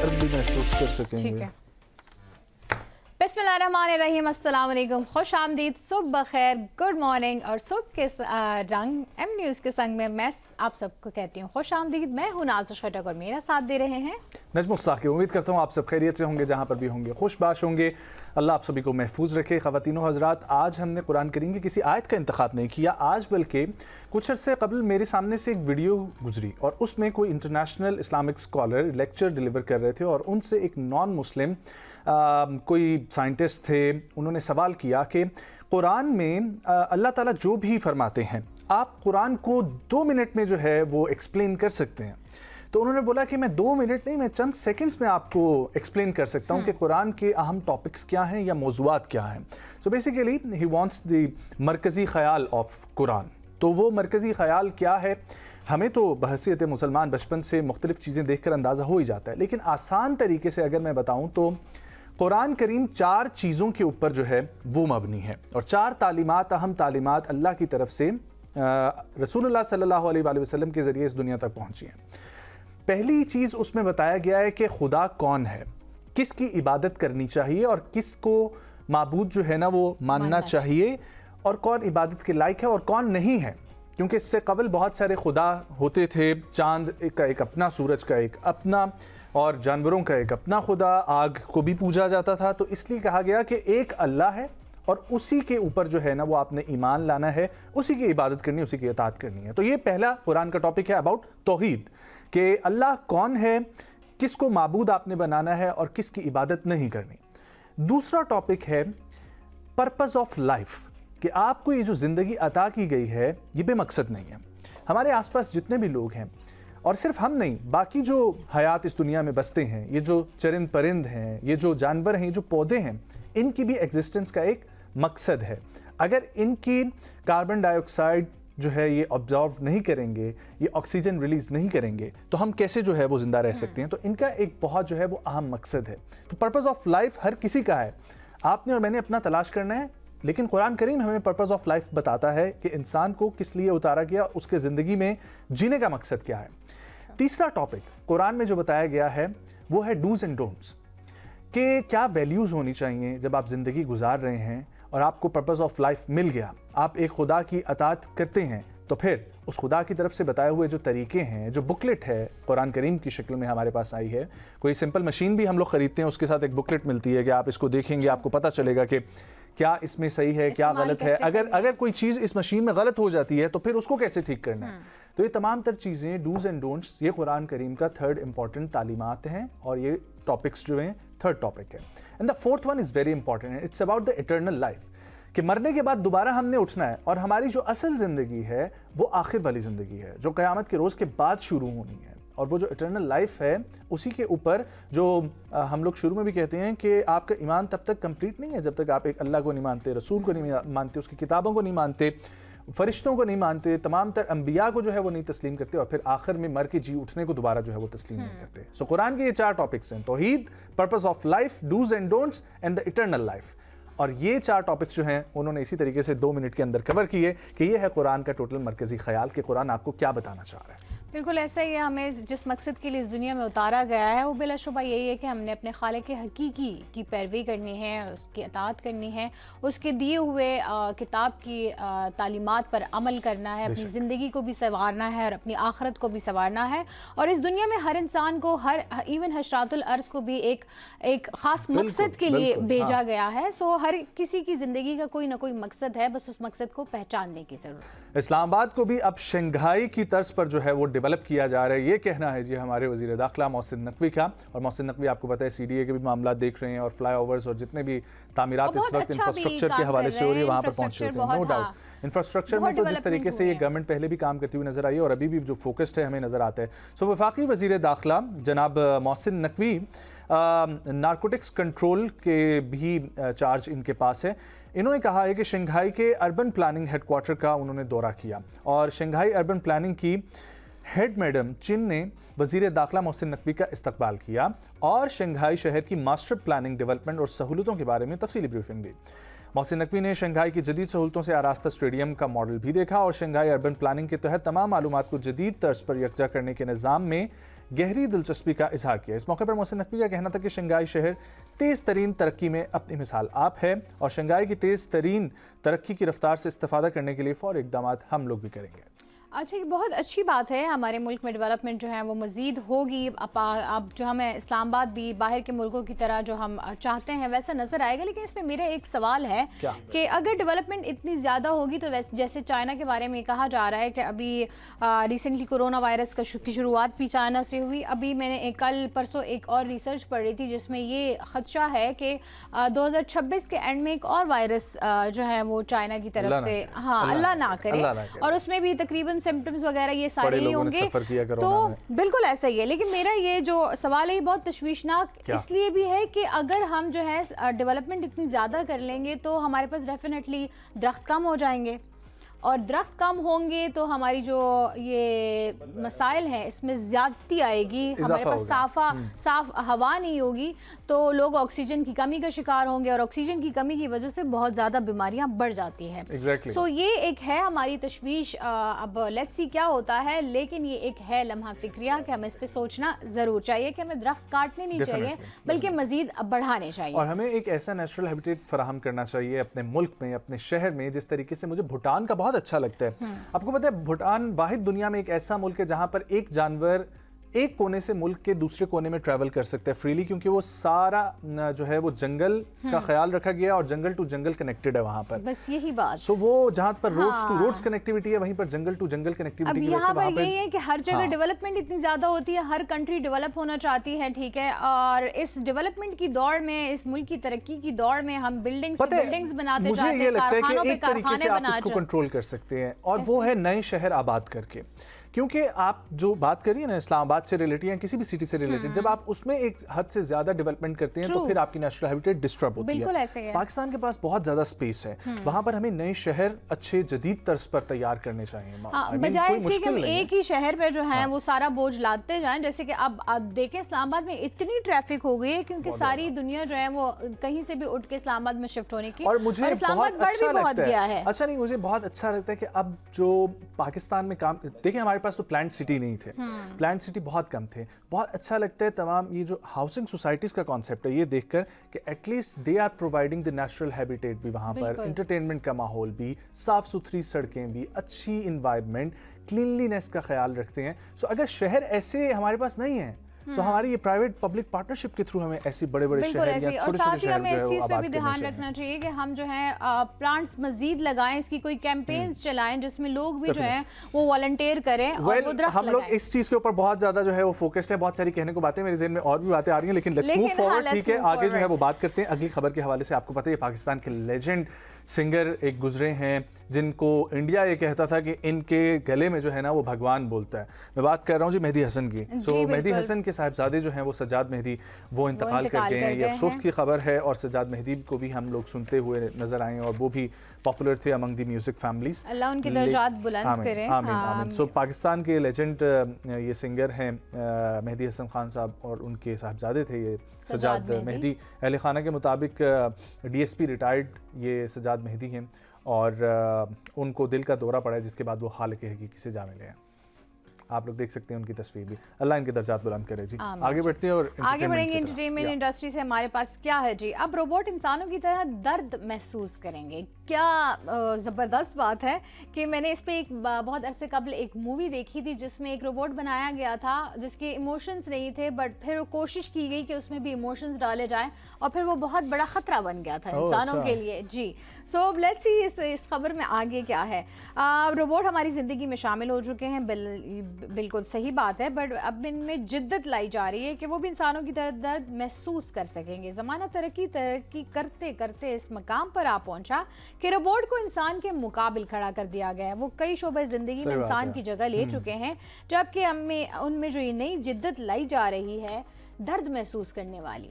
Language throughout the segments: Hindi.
गर्म भी महसूस कर सकेंगे। ठीक है। बिस्मिल्लाहिर्रहमानिर्रहीम, अस्सलाम वालेकुम, खुश आमदीद, सुबह खैर, गुड मॉर्निंग। और सुबह के रंग एम न्यूज़ के संग में मैं आप सबको कहती हूँ खुश आमदीद। मैं हूँ नाज़िश खटक और मेरा साथ दे रहे हैं नजमुस साकिब। उम्मीद करता हूँ आप सब खैरियत से होंगे, जहाँ पर भी होंगे खुशबाश होंगे। अल्लाह आप सभी को महफूज रखे। ख़वातीन व हज़रात, आज हमने कुरान करीम की किसी आयत का इंतखाब नहीं किया आज, बल्कि कुछ अर्से कबल मेरे सामने से एक वीडियो गुजरी और उसमें कोई international Islamic scholar lecture deliver कर रहे थे और उनसे एक नॉन मुस्लिम कोई साइंटिस्ट थे। उन्होंने सवाल किया कि कुरान में अल्लाह ताला जो भी फरमाते हैं, आप कुरान को 2 मिनट में जो है वो एक्सप्लेन कर सकते हैं। तो उन्होंने बोला कि मैं 2 मिनट नहीं, मैं चंद सेकंड्स में आपको एक्सप्लेन कर सकता हूँ कि कुरान के अहम टॉपिक्स क्या हैं या मौज़ूआत क्या हैं। So basically he wants the मरकज़ी ख़याल ऑफ कुरान। तो वो मरकज़ी ख़याल क्या है, हमें तो बहसीयत मुसलमान बचपन से मुख्तलिफ़ चीज़ें देख कर अंदाज़ा हो ही जाता है, लेकिन आसान तरीके से अगर मैं बताऊँ तो कुरान करीम 4 चीज़ों के ऊपर जो है वो मबनी है और 4 तालीमात, अहम तालीमात अल्लाह की तरफ से रसूलुल्लाह सल्लल्लाहु अलैहि वसल्लम के ज़रिए इस दुनिया तक पहुँची है। पहली चीज़ उसमें बताया गया है कि खुदा कौन है, किसकी इबादत करनी चाहिए और किसको माबूद जो है ना वो मानना चाहिए, और कौन इबादत के लायक है और कौन नहीं है। क्योंकि इससे कबल बहुत सारे खुदा होते थे, चांद का एक अपना, सूरज का एक अपना, और जानवरों का एक अपना खुदा, आग को भी पूजा जाता था। तो इसलिए कहा गया कि एक अल्लाह है और उसी के ऊपर जो है ना वो आपने ईमान लाना है, उसी की इबादत करनी है, उसी की इताअत करनी है। तो ये पहला कुरान का टॉपिक है अबाउट तौहीद, कि अल्लाह कौन है, किसको माबूद आपने बनाना है और किसकी इबादत नहीं करनी। दूसरा टॉपिक है पर्पज़ ऑफ लाइफ, कि आपको ये जो ज़िंदगी अता की गई है ये बेमकसद नहीं है। हमारे आसपास जितने भी लोग हैं, और सिर्फ हम नहीं, बाकी जो हयात इस दुनिया में बसते हैं, ये जो चरिंद परिंद हैं, ये जो जानवर हैं, जो पौधे हैं, इनकी भी एग्जिस्टेंस का एक मकसद है। अगर इनकी कार्बन डाइऑक्साइड जो है ये ऑब्जॉर्व नहीं करेंगे, ये ऑक्सीजन रिलीज़ नहीं करेंगे, तो हम कैसे जो है वो ज़िंदा रह सकते हैं। तो इनका एक बहुत जो है वो अहम मकसद है। तो पर्पज़ ऑफ लाइफ हर किसी का है, आपने और मैंने अपना तलाश करना है, लेकिन कुरान करीम हमें पर्पज़ ऑफ लाइफ बताता है कि इंसान को किस लिए उतारा गया, उसके ज़िंदगी में जीने का मकसद क्या है। तीसरा टॉपिक कुरान में जो बताया गया है वो है डूज एंड डोंट्स, कि क्या वैल्यूज़ होनी चाहिए जब आप ज़िंदगी गुजार रहे हैं और आपको पर्पज़ ऑफ लाइफ मिल गया, आप एक खुदा की अताअत करते हैं, तो फिर उस खुदा की तरफ से बताए हुए जो तरीके हैं, जो बुकलेट है कुरान करीम की शक्ल में हमारे पास आई है। कोई सिंपल मशीन भी हम लोग ख़रीदते हैं, उसके साथ एक बुकलेट मिलती है कि आप इसको देखेंगे, आपको पता चलेगा कि क्या इसमें सही है, क्या गलत है। अगर कोई चीज़ इस मशीन में गलत हो जाती है तो फिर उसको कैसे ठीक करना है। तो ये तमाम तर चीज़ें, डूज एंड डोंट्स, ये कुरान करीम का थर्ड इंपॉर्टेंट तालीमात हैं और ये टॉपिक्स जो हैं थर्ड टॉपिक है। And the fourth one is very important, it's about the eternal life, कि मरने के बाद दोबारा हमने उठना है और हमारी जो असल ज़िंदगी है वो आखिर वाली ज़िंदगी है, जो क़यामत के रोज़ के बाद शुरू होनी है। और वो जो इटर्नल लाइफ है उसी के ऊपर जो हम लोग शुरू में भी कहते हैं कि आपका ईमान तब तक कंप्लीट नहीं है जब तक आप एक अल्लाह को नहीं मानते, रसूल को नहीं मानते, उसकी किताबों को नहीं मानते, फरिश्तों को नहीं मानते, तमाम तर अंबिया को जो है वो नहीं तस्लीम करते, और फिर आखिर में मर के जी उठने को दोबारा जो है वो तस्लीम नहीं करते। सो कुरान के ये 4 टॉपिक्स हैं, तौहीद, purpose of life, dos and don'ts and the eternal life. और ये 4 टॉपिक्स जो हैं उन्होंने इसी तरीके से 2 मिनट के अंदर कवर किए कि ये है कुरान का टोटल मरकज़ी ख्याल कि कुरान आपको क्या बताना चाह रहा है। बिल्कुल ऐसा ही है। हमें जिस मकसद के लिए इस दुनिया में उतारा गया है वो बिलाशुबा यही है कि हमने अपने खालिक हकीकी की पैरवी करनी है, उसकी अताअत करनी है, उसके दिए हुए किताब की तालीमात पर अमल करना है, अपनी ज़िंदगी को भी संवारना है और अपनी आखरत को भी संवारना है। और इस दुनिया में हर इंसान को, हर इवन हशरातुल अर्ज़ को भी एक ख़ास मकसद के लिए भेजा गया है। सो हर किसी की ज़िंदगी का कोई ना कोई मकसद है, बस उस मकसद को पहचानने की ज़रूरत है। इस्लामाबाद को भी अब शंघाई की तर्ज पर जो है वो डेवलप किया जा रहा है, ये कहना है जी हमारे वज़ीर दाखिला मोहसिन नकवी का। और मोहसिन नकवी आपको पता है CDA के भी मामला देख रहे हैं और फ्लाईओवर्स और जितने भी तामीरात इस वक्त इंफ्रास्ट्रक्चर के हवाले से हो रही है वहाँ पर पहुँचे होते हैं। नो डाउट इंफ्रास्ट्रक्चर में तो जिस तरीके से ये गवर्नमेंट पहले भी काम करती हुई नजर आई है और अभी भी जो फोकस्ड है हमें नजर आता है। सो वफाकी वज़ीर दाखिला जनाब मोहसिन नकवी, नारकोटिक्स कंट्रोल के भी चार्ज इनके पास है। इन्होंने कहा है कि शंघाई के अर्बन प्लानिंग हेडक्वार्टर का उन्होंने दौरा किया और शंघाई अर्बन प्लानिंग की हेड मैडम चिन ने वज़ीर दाखिला मोहसिन नकवी का इस्तकबाल किया और शंघाई शहर की मास्टर प्लानिंग, डेवलपमेंट और सहूलतों के बारे में तफसीली ब्रीफिंग दी। मोहसिन नकवी ने शंघाई की जदीद सहूलतों से आरास्ता स्टेडियम का मॉडल भी देखा और शंघाई अर्बन प्लानिंग के तहत तमाम मालूमात को जदीद तर्ज पर यकजा करने के निज़ाम में गहरी दिलचस्पी का इजहार किया। इस मौके पर मोहसिन नकवी का कहना था कि शंघाई शहर तेज़ तरीन तरक्की में अपनी मिसाल आप है और शंघाई की तेज़ तरीन तरक्की की रफ्तार से इस्तेफादा करने के लिए फौरी इक़दाम हम लोग भी करेंगे। अच्छा, ये बहुत अच्छी बात है। हमारे मुल्क में डेवलपमेंट जो है वो मज़ीद होगी। अब जो हमें इस्लामाबाद भी बाहर के मुल्कों की तरह जो हम चाहते हैं वैसा नज़र आएगा। लेकिन इसमें मेरा एक सवाल है कि अगर डेवलपमेंट इतनी ज़्यादा होगी तो जैसे चाइना के बारे में कहा जा रहा है कि अभी रिसेंटली कोरोना वायरस की शुरुआत भी चाइना से हुई। अभी मैंने कल परसों एक और रिसर्च पढ़ रही थी जिसमें ये ख़दशा है कि 2026 के एंड में एक और वायरस जो है वो चाइना की तरफ से, हाँ अल्लाह ना करे, और उसमें भी तकरीबन सिम्टम्स वगैरह ये सारे ही होंगे। तो बिल्कुल ऐसा ही है। लेकिन मेरा ये जो सवाल है ये बहुत तशवीशनाक इसलिए भी है कि अगर हम जो है डेवलपमेंट इतनी ज़्यादा कर लेंगे तो हमारे पास डेफिनेटली दरख्त कम हो जाएंगे, और दरख्त कम होंगे तो हमारी जो ये मसाइल हैं इसमें ज़्यादती आएगी, हमारे पास साफ हवा नहीं होगी तो लोग ऑक्सीजन की कमी का शिकार होंगे, और ऑक्सीजन की कमी की वजह से बहुत ज़्यादा बीमारियां बढ़ जाती हैं। सो ये एक है हमारी तशवीश। अब लेट्स सी क्या होता है, लेकिन ये एक है लम्हा फिक्रिया कि हमें इस पर सोचना ज़रूर चाहिए कि हमें दरख्त काटने नहीं चाहिए बल्कि मज़ीद बढ़ाने चाहिए, और हमें एक ऐसा नेचुरल हैबिटेट फराहम करना चाहिए अपने मुल्क में, अपने शहर में। जिस तरीके से मुझे भूटान का बहुत अच्छा लगता है। आपको पता है भूटान वाहिद दुनिया में एक ऐसा मुल्क है जहां पर एक जानवर एक कोने से मुल्क के दूसरे कोने में ट्रैवल कर सकता है फ्रीली, क्योंकि वो सारा जो है वो जंगल का ख्याल रखा गया और जंगल टू जंगल कनेक्टेड है वहां पर। बस यही बात। सो वो जहां पर रोड्स टू रोड्स कनेक्टिविटी है वहीं पर जंगल टू जंगल कनेक्टिविटी की वजह से वहां पर यही है कि हर जगह डेवलपमेंट इतनी ज्यादा होती है, हर कंट्री डेवलप होना चाहती है, ठीक है, और इस डेवलपमेंट की दौड़ में, इस मुल्क की तरक्की की दौड़ में हम बिल्डिंग्स बनाते जाते हैं, कारखानों पे कारखाने बनाते हैं, कंट्रोल कर सकते हैं, और वो है नए शहर आबाद करके। क्योंकि आप जो बात करिए ना इस्लामाबाद से रिलेटेड या किसी भी सिटी से रिलेटेड, जब आप उसमें एक हद से ज्यादा डेवलपमेंट करते हैं तो फिर आपकी नेचुरल हैबिटेट डिस्टर्ब होती है। पाकिस्तान के पास बहुत ज्यादा स्पेस है, वहां पर हमें नए शहर अच्छे जदीद तर्ज पर तैयार करने चाहिए, बजाय इसके कि हम एक ही शहर पे जो है वो सारा बोझ लाते जाएं। जैसे कि अब देखें इस्लामाबाद में इतनी ट्रैफिक हो गई है क्योंकि सारी दुनिया जो है वो कहीं से भी उठ के इस्लामाबाद में शिफ्ट होने की, और मुझे इस्लामाबाद बढ़ भी बहुत गया है। अच्छा नहीं, मुझे बहुत अच्छा लगता है कि अब जो पाकिस्तान में काम, देखिए हमारे पास तो प्लांट सिटी नहीं थे, प्लांट सिटी बहुत कम थे। बहुत अच्छा लगता है तमाम ये जो हाउसिंग सोसाइटीज का कॉन्सेप्ट है ये देखकर कि at least they are providing the natural habitat भी वहाँ पर, एंटरटेनमेंट का माहौल भी, साफ सुथरी सड़कें भी, अच्छी इन्वायरमेंट, क्लीनलीनेस का ख्याल रखते हैं। सो अगर शहर ऐसे हमारे पास नहीं है तो हमारी ये प्राइवेट पब्लिक पार्टनरशिप के थ्रू हमें ऐसी बड़े-बड़े शहर या छोटे-छोटे शहर हमें इस चीज पे भी ध्यान रखना चाहिए कि हम जो है प्लांट्स मजीद लगाएं, इसकी कोई कैंपेन्स चलाएं जिसमें लोग भी जो है वो वॉलंटियर करें और वो दरख्त हम लोग इस चीज के ऊपर बहुत ज्यादा जो है वो फोकस्ड है। बहुत सारी कहने को बातें मेरे ज़हन में और भी बातें आ रही हैं, लेकिन लेट्स मूव फॉरवर्ड। ठीक है, आगे जो है वो बात करते हैं अगली खबर के हवाले से। आपको पता है पाकिस्तान के लेजेंड सिंगर एक गुजरे हैं जिनको इंडिया ये कहता था कि इनके गले में जो है ना वो भगवान बोलता है। मैं बात कर रहा हूँ जी मेहदी हसन की। तो मेहदी हसन के साहिबजादे जो हैं वो सज्जाद मेहदी, वो इंतकाल कर गए हैं। ये अफसोस की खबर है, और सज्जाद मेहदी को भी हम लोग सुनते हुए नजर आए और वो भी पॉपुलर थे अमंग दी म्यूजिक फैमिलीज। अल्लाह उनके दर्जात बुलंद करे। आमीन आमीन। सो पाकिस्तान के लेजेंड ये सिंगर हैं मेहदी हसन खान साहब, और उनके साहिबजादे थे ये सज्जाद मेहदी। अहले खाना के मुताबिक DSP रिटायर्ड ये सज्जाद मेहदी हैं, और उनको दिल का दौरा पड़ा है जिसके बाद वो हाल के हकीकी से जा मिले हैं। आप लोग देख सकते हैं उनकी तस्वीर भी। अल्लाह इनके दर्जात बुलंद करे जी। आगे बढ़ते हैं और आगे बढ़ेंगे एंटरटेनमेंट इंडस्ट्री से। हमारे पास क्या है जी, अब रोबोट इंसानों की तरह दर्द महसूस करेंगे। क्या ज़बरदस्त बात है कि मैंने इस पे एक बहुत अरसे कबल एक मूवी देखी थी जिसमें एक रोबोट बनाया गया था जिसके इमोशंस नहीं थे, बट फिर वो कोशिश की गई कि उसमें भी इमोशंस डाले जाएं, और फिर वो बहुत बड़ा ख़तरा बन गया था इंसानों के लिए जी। सो लेट्स सी इस खबर में आगे क्या है। रोबोट हमारी ज़िंदगी में शामिल हो चुके हैं, बिल्कुल सही बात है, बट अब इनमें जिद्दत लाई जा रही है कि वो भी इंसानों की तरह दर्द महसूस कर सकेंगे। ज़माना तरक्की करते करते इस मकाम पर आ पहुंचा कि रोबोट को इंसान के मुकाबिल खड़ा कर दिया गया है। वो कई शोबे ज़िंदगी में इंसान की जगह ले चुके हैं, जबकि उनमें जो ये नई जिद्दत लाई जा रही है दर्द महसूस करने वाली,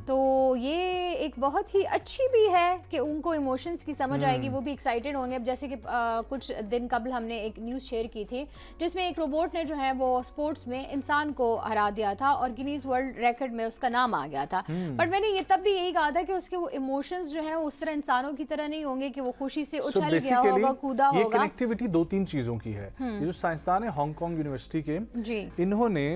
तो ये एक बहुत ही अच्छी भी है कि उनको इमोशंस की समझ आएगी, वो भी एक्साइटेड होंगे। अब जैसे कि कुछ दिन कबल हमने एक न्यूज़ शेयर की थी जिसमें एक रोबोट ने जो है वो स्पोर्ट्स में इंसान को हरा दिया था और गिनीज वर्ल्ड रिकॉर्ड में उसका नाम आ गया था। बट मैंने ये तब भी यही कहा था कि उसके वो इमोशंस जो है उस तरह इंसानों की तरह नहीं होंगे कि वो खुशी से उछल गया होगा, कूदा होगा। ये कनेक्टिविटी 2-3 चीज़ों की है। ये जो साइंसदान है हांगकांग यूनिवर्सिटी के, इन्होंने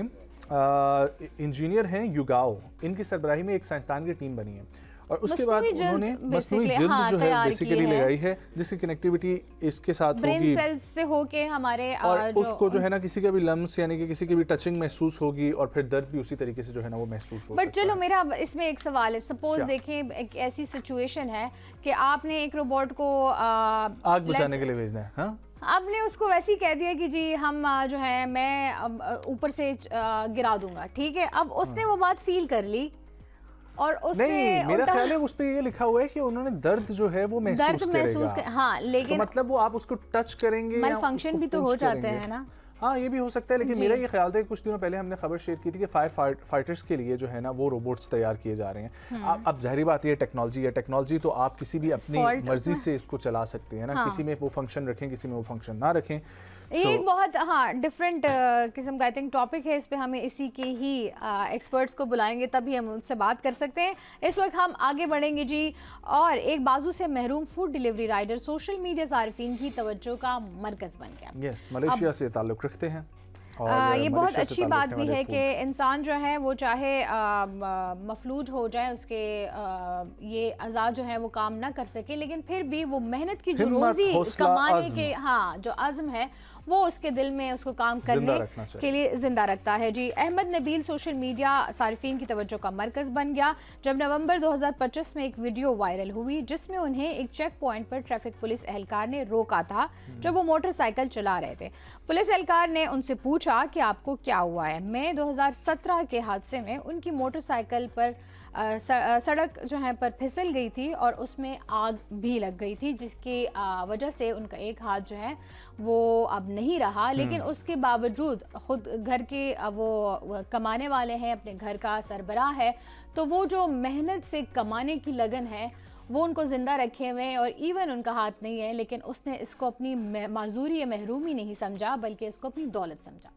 इंजीनियर हैं युगाओ, इनकी सरबराही में एक साइंसदान की टीम बनी है और उसके बाद मसनूई जिल्द उन्होंने मसनूई जिल्द हाँ, जो है तैयार की बेसिकली है। लगाई है, जिसकी कनेक्टिविटी इसके साथ ब्रेन होगी सेल्स से होके हमारे और उसको जो है ना किसी का भी लम्स यानी कि किसी की भी टचिंग महसूस होगी और फिर दर्द भी उसी तरीके से जो है ना वो महसूस हो बट सकता चलो है। मेरा अब इसमें एक सवाल है, सपोज क्या? देखें एक ऐसी सिचुएशन है कि आपने एक रोबोट को आग बुझाने के लिए भेजना है। हाँ, आपने उसको वैसे ही कह दिया कि जी हम जो है मैं ऊपर से गिरा दूंगा, ठीक है। अब उसने वो बात फील कर ली और उसने नहीं, मेरा उल्टा ख्याल है उस पे ये लिखा हुआ है कि उन्होंने दर्द जो है वो महसूस दर्द महसूस करेगा। हाँ, तो लेकिन मतलब वो आप उसको टच करेंगे या फंक्शन उसको भी तो pinch हो जाते करेंगे। हैं ना। हाँ, ये भी हो सकता है, लेकिन जी। मेरा ये ख्याल था कि कुछ दिनों पहले हमने खबर शेयर की थी कि फायर फाइटर्स के लिए जो है ना वो रोबोट्स तैयार किए जा रहे हैं। अब जाहिर बात ये टेक्नोलॉजी है, टेक्नोलॉजी तो आप किसी भी अपनी Fault मर्जी उसमें- से इसको चला सकते हैं ना। हाँ। किसी में वो फंक्शन रखें, किसी में वो फंक्शन ना रखें। ये So, एक बहुत हाँ डिफरेंट किस्म का आई थिंक टॉपिक है। इस पे हमें इसी के ही एक्सपर्ट्स को बुलाएंगे तभी हम उनसे बात कर सकते हैं। इस वक्त हम आगे बढ़ेंगे जी। और एक बाजू से महरूम food delivery rider social media सार्फिन की तवज्जो का मरकज़ बन गया। यस, मलेशिया से ताल्लुक़ रखते हैं और ये बहुत मलेशिया से अच्छी ताल्लुक़ बात रखने भी वाले है फूड। कि इंसान जो है वो चाहे मफलूज हो जाए, उसके ये अज़ा जो है वो काम ना कर सके, लेकिन फिर भी वो मेहनत की जो हिम्मत, रोज़ी हौसला, कमाने अज़्म। के हाँ जो अज़्म है वो उसके दिल में उसको काम जिंदा करने रखना चाहिए। के लिए जिंदा रखता है जी। अहमद नबील सोशल मीडिया सार्फिन की तवज्जो का मरकज़ बन गया जब नवंबर 2025 में एक वीडियो वायरल हुई जिसमें उन्हें एक चेक पॉइंट पर ट्रैफिक पुलिस एहलकार ने रोका था जब वो मोटरसाइकिल चला रहे थे। पुलिस एहलकार ने उनसे पूछा कि आपको क्या हुआ है। मई 2017 के हादसे में उनकी मोटरसाइकिल पर सड़क जो है पर फिसल गई थी और उसमें आग भी लग गई थी, जिसकी वजह से उनका एक हाथ जो है वो अब नहीं रहा। लेकिन उसके बावजूद खुद घर के वो कमाने वाले हैं, अपने घर का सरबराह है, तो वो जो मेहनत से कमाने की लगन है वो उनको ज़िंदा रखे हुए हैं और इवन उनका हाथ नहीं है, लेकिन उसने इसको अपनी माजूरी या महरूमी नहीं समझा बल्कि इसको अपनी दौलत समझा।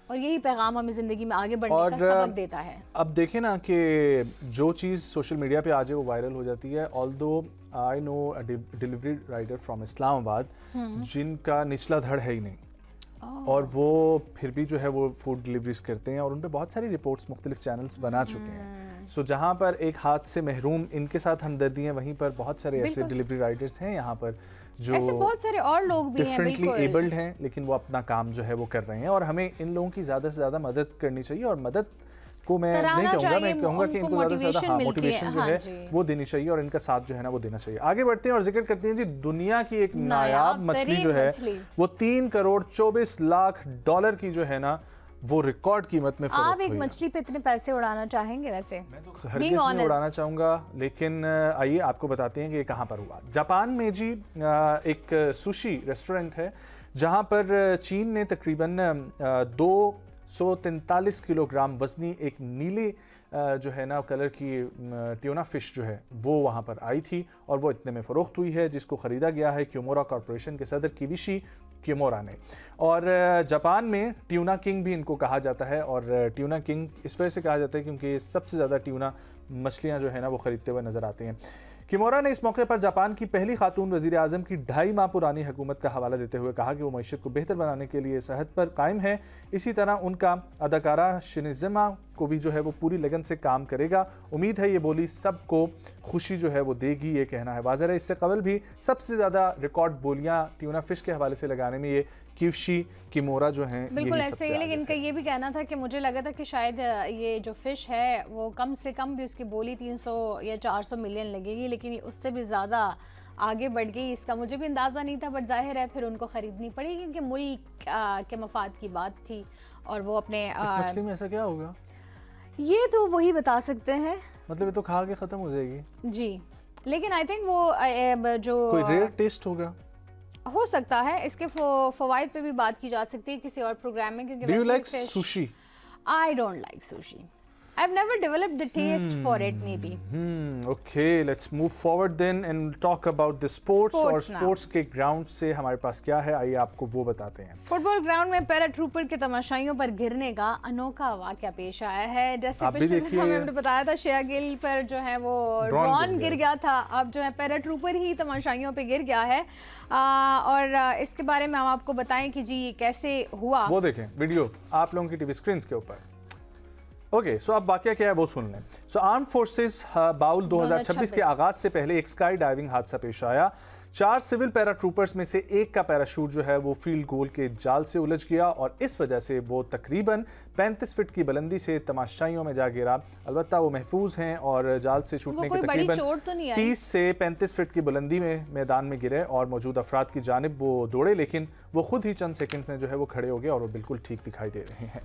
और यही पैगाम हमें ज़िंदगी में आगे बढ़ने का सबक देता है। अब देखें ना कि जो चीज़ सोशल मीडिया पे आज है वो वायरल हो जाती है। Although I know a delivery rider from Islamabad जिनका निचला धड़ है ही नहीं और वो फिर भी जो है वो फूड डिलीवरीज करते हैं और उन पे बहुत सारी रिपोर्ट्स मुख्तलिफ चैनल्स बना चुके हैं। सो जहाँ पर एक हाथ से महरूम इनके साथ हमदर्दी है, वहीं पर बहुत सारे ऐसे डिलीवरी राइडर्स हैं यहाँ पर जो ऐसे बहुत सारे और लोग भी हैं डिफरेंटली बिल्कुल एबल्ड हैं, लेकिन वो अपना काम जो है वो कर रहे हैं और हमें इन लोगों की ज़्यादा से ज़्यादा मदद करनी चाहिए। और मदद को मैं नहीं कहूँगा, मैं कहूँगा कि इनको ज़्यादा से ज़्यादा मोटिवेशन जो है वो देनी चाहिए और इनका साथ जो है ना वो देना चाहिए। आगे बढ़ते हैं और जिक्र करते हैं जी दुनिया की एक नायाब मछली जो है वो 3 करोड़ 24 लाख डॉलर की जो है ना वो रिकॉर्ड कीमत में आप एक मछली पे इतने पैसे उड़ाना चाहेंगे? वैसे मैं तो हरगिज़ नहीं उड़ाना चाहूँगा, लेकिन आइए आपको बताते हैं कि ये कहाँ पर हुआ। जापान में जी एक सुशी रेस्टोरेंट है जहाँ पर चीन ने तकरीबन 243 किलोग्राम वजनी एक नीले जो है ना कलर की ट्यूना फिश जो है वो वहाँ पर आई थी और वो इतने में फ़रोख्त हुई है, जिसको ख़रीदा गया है क्यूमोरा कॉरपोरेशन के सदर किबिशी क्यूमोरा ने। और जापान में ट्यूना किंग भी इनको कहा जाता है और ट्यूना किंग इस वजह से कहा जाता है क्योंकि सबसे ज़्यादा ट्यूना मछलियाँ जो है ना वो ख़रीदते हुए नज़र आते हैं। किमोरा ने इस मौके पर जापान की पहली खातून वज़ीर आज़म की 2.5 माह पुरानी हुकूमत का हवाला देते हुए कहा कि वो मईशत को बेहतर बनाने के लिए सेहत पर कायम है। इसी तरह उनका अदाकारा शिनिज़मा को भी जो है वो पूरी लगन से काम करेगा। उम्मीद है ये बोली सबको खुशी जो है वो देगी, ये कहना है। वाज़ेह है इससे कबल भी सबसे ज़्यादा रिकॉर्ड बोलियाँ ट्यूना फिश के हवाले से लगाने में ये किवशी किमोरा जो हैं बिल्कुल ऐसे ही। लेकिन इनका ये भी कहना था कि मुझे लगा था कि शायद ये जो फिश है वो कम से कम भी उसकी बोली 300 या 400 मिलियन लगेगी, लेकिन उससे भी ज़्यादा आगे बढ़ गई। इसका मुझे भी अंदाज़ा नहीं था, बट जाहिर है फिर उनको ख़रीदनी पड़ेगी क्योंकि मुल्क के मफाद की बात थी और वो अपने मछली में ऐसा क्या होगा ये तो वही बता सकते हैं। मतलब ये तो खा के ख़त्म हो जाएगी जी, लेकिन आई थिंक वो जो कोई रेयर टेस्ट होगा हो सकता है। इसके फवाइद पे भी बात की जा सकती है किसी और प्रोग्राम में, क्योंकि Do you like sushi? I don't like sushi. I've never developed the taste for it, maybe. Okay, let's move forward then and talk about the sports और Sports now. sports के ग्राउंड से हमारे पास क्या है, आइए आपको वो बताते हैं। फुटबॉल ग्राउंड में पैराट्रूपर के तमाशाइयों पर गिरने का अनोखा वाकया पेश आया है। जैसे आप भी पिछले देखिए- दिनों में हमने बताया था शेया गिल पर जो है वो ड्रोन ड्रोन गिर गिर गया था, अब जो है पैराट्रूपर ही तमाशाइयों पे गिर गया है। और इसके बारे में हम आपको बताएं कि जी ये कैसे हुआ। वो देखें वीडियो आप लोगों की टीवी स्क्रीन के ऊपर। ओके, सो अब वाकया क्या है वो सुन लें। सो आर्म फोर्सेस बाउल 2026 के आगाज से पहले एक स्काई डाइविंग हादसा पेश आया। 4 सिविल पैराट्रूपर्स में से एक का पैराशूट जो है वो फील्ड गोल के जाल से उलझ गया और इस वजह से वो तकरीबन 35 फीट की बुलंदी से तमाशाइयों में जा गिरा। अलबत्ता वो महफूज हैं और जाल से छूटने के कोई बड़ी तकरीबन चोट तो नहीं आई? 30 से 35 फीट की बुलंदी में मैदान में गिरे और मौजूद अफराद की जानिब वो दौड़े, लेकिन वो खुद ही चंद सेकंड में जो है वो खड़े हो गए और वो बिल्कुल ठीक दिखाई दे रहे हैं।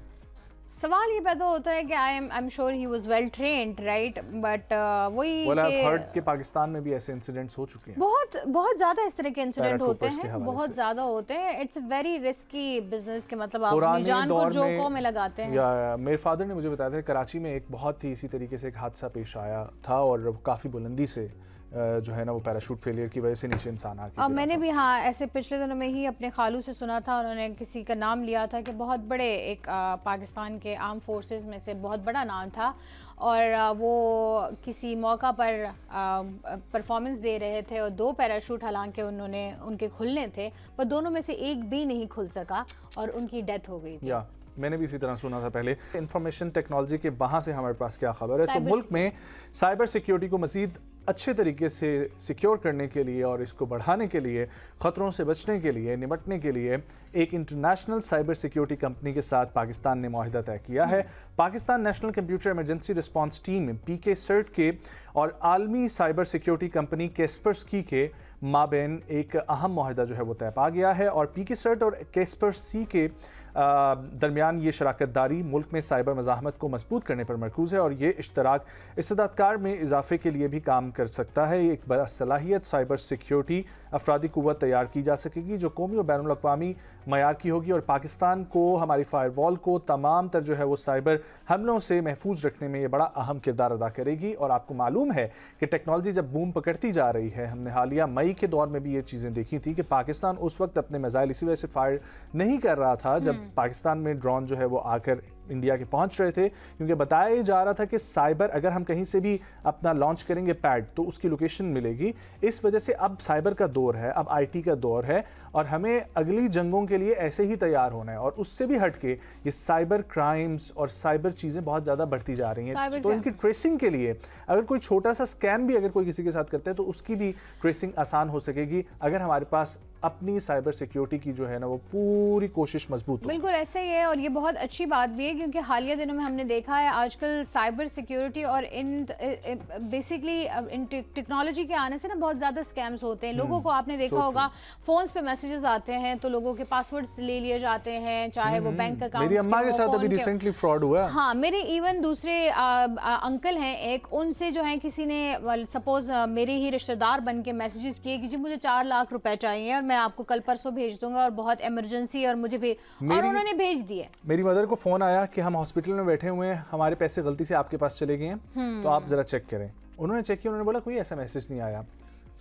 सवाल ये पैदा होता है कि I am sure he was well trained, right, but वही Well, I've कि heard कि पाकिस्तान में भी ऐसे इंसिडेंट्स हो चुके हैं। बहुत ज्यादा इस तरह के इंसिडेंट होते Paratroopers के हैं, हवाले बहुत से। ज्यादा होते हैं। It's a very risky business के मतलब आप अपनी पुराने जान को दौर जोखों में लगाते हैं। या मेरे फादर ने मुझे बताया था कराची में एक बहुत ही इसी तरीके से एक हादसा पेश आया था और काफ़ी बुलंदी से जो है ना वो पैराशूट फेलियर की वजह से नीचे इंसान आके अब गिरा मैंने था। भी हाँ ऐसे पिछले दिनों में ही अपने खालू से सुना था, उन्होंने किसी का नाम लिया था कि बहुत बड़े एक पाकिस्तान के आर्म फोर्सेस में से बहुत बड़ा नाम था और वो किसी मौका पर परफॉर्मेंस दे रहे थे और 2 पैराशूट हालांकि उनके खुलने थे पर दोनों में से एक भी नहीं खुल सका और उनकी डेथ हो गई थी। या मैंने भी इसी तरह सुना था पहले। इंफॉर्मेशन टेक्नोलॉजी के वहाँ से हमारे पास क्या खबर है। सो मुल्क में साइबर सिक्योरिटी को मज़ीद अच्छे तरीके से सिक्योर करने के लिए और इसको बढ़ाने के लिए, ख़तरों से बचने के लिए, निपटने के लिए एक इंटरनेशनल साइबर सिक्योरिटी कंपनी के साथ पाकिस्तान ने मुआहिदा तय किया है। Pakistan national computer emergency response team PKCERT के और आलमी साइबर सिक्योरिटी कंपनी कैस्परस्की के माबैन एक अहम मुआहिदा जो है वो तय पा गया है और PKCERT और कैस्परस्की के दरमियान ये शराकत दारी मुल्क में साइबर मज़ाहमत को मजबूत करने पर मरकूज़ है और ये इश्तराक इस्तेदादकार में इजाफे के लिए भी काम कर सकता है। एक बासलाहियत साइबर सिक्योरिटी अफरादी कुव्वत तैयार की जा सकेगी जो कौमी और बैनुल अक़वामी मयार की होगी और पाकिस्तान को, हमारी फायरवॉल को तमाम तर जो है वो साइबर हमलों से महफूज रखने में ये बड़ा अहम किरदार अदा करेगी। और आपको मालूम है कि टेक्नोलॉजी जब बूम पकड़ती जा रही है, हमने हालिया मई के दौर में भी ये चीज़ें देखी थी कि पाकिस्तान उस वक्त अपने मिसाइल इसी वजह से फायर नहीं कर रहा था जब पाकिस्तान में ड्रोन जो है वो आकर इंडिया के पहुंच रहे थे, क्योंकि बताया जा रहा था कि साइबर अगर हम कहीं से भी अपना लॉन्च करेंगे पैड तो उसकी लोकेशन मिलेगी। इस वजह से अब साइबर का दौर है, अब IT का दौर है और हमें अगली जंगों के लिए ऐसे ही तैयार होना है। और उससे भी हट के ये साइबर क्राइम्स और साइबर चीज़ें बहुत ज़्यादा बढ़ती जा रही हैं, तो इनकी ट्रेसिंग के लिए अगर कोई छोटा सा स्कैम भी अगर कोई किसी के साथ करता है तो उसकी भी ट्रेसिंग आसान हो सकेगी अगर हमारे पास अपनी साइबर सिक्योरिटी की जो है ना वो पूरी कोशिश मजबूत हो। बिल्कुल ऐसा ही है और ये बहुत अच्छी बात भी है क्योंकि हालिया दिनों में हमने देखा है आजकल साइबर सिक्योरिटी और इन बेसिकली इन टेक्नोलॉजी के आने से ना बहुत ज़्यादा स्कैम्स होते हैं। लोगों को आपने देखा होगा फ़ोन्स पे मैसेजेस आते हैं तो लोगों के पासवर्ड्स ले लिए जाते हैं, चाहे वो बैंक अकाउंट। मेरी अम्मा के साथ अभी रिसेंटली फ्रॉड हुआ। हाँ, मेरे इवन दूसरे अंकल हैं एक, उनसे जो है किसी ने सपोज मेरे ही रिश्तेदार बन के मैसेजेस किए कि जी मुझे 4 लाख रुपए चाहिए और मैं आपको कल परसों भेज दूंगा और बहुत इमरजेंसी और मुझे भी, और उन्होंने भेज दिए। मेरी मदर को फोन आया कि हम हॉस्पिटल में बैठे हुए हैं, हमारे पैसे गलती से आपके पास चले गए हैं तो आप जरा चेक करें। उन्होंने चेक किया, उन्होंने बोला कोई ऐसा मैसेज नहीं आया।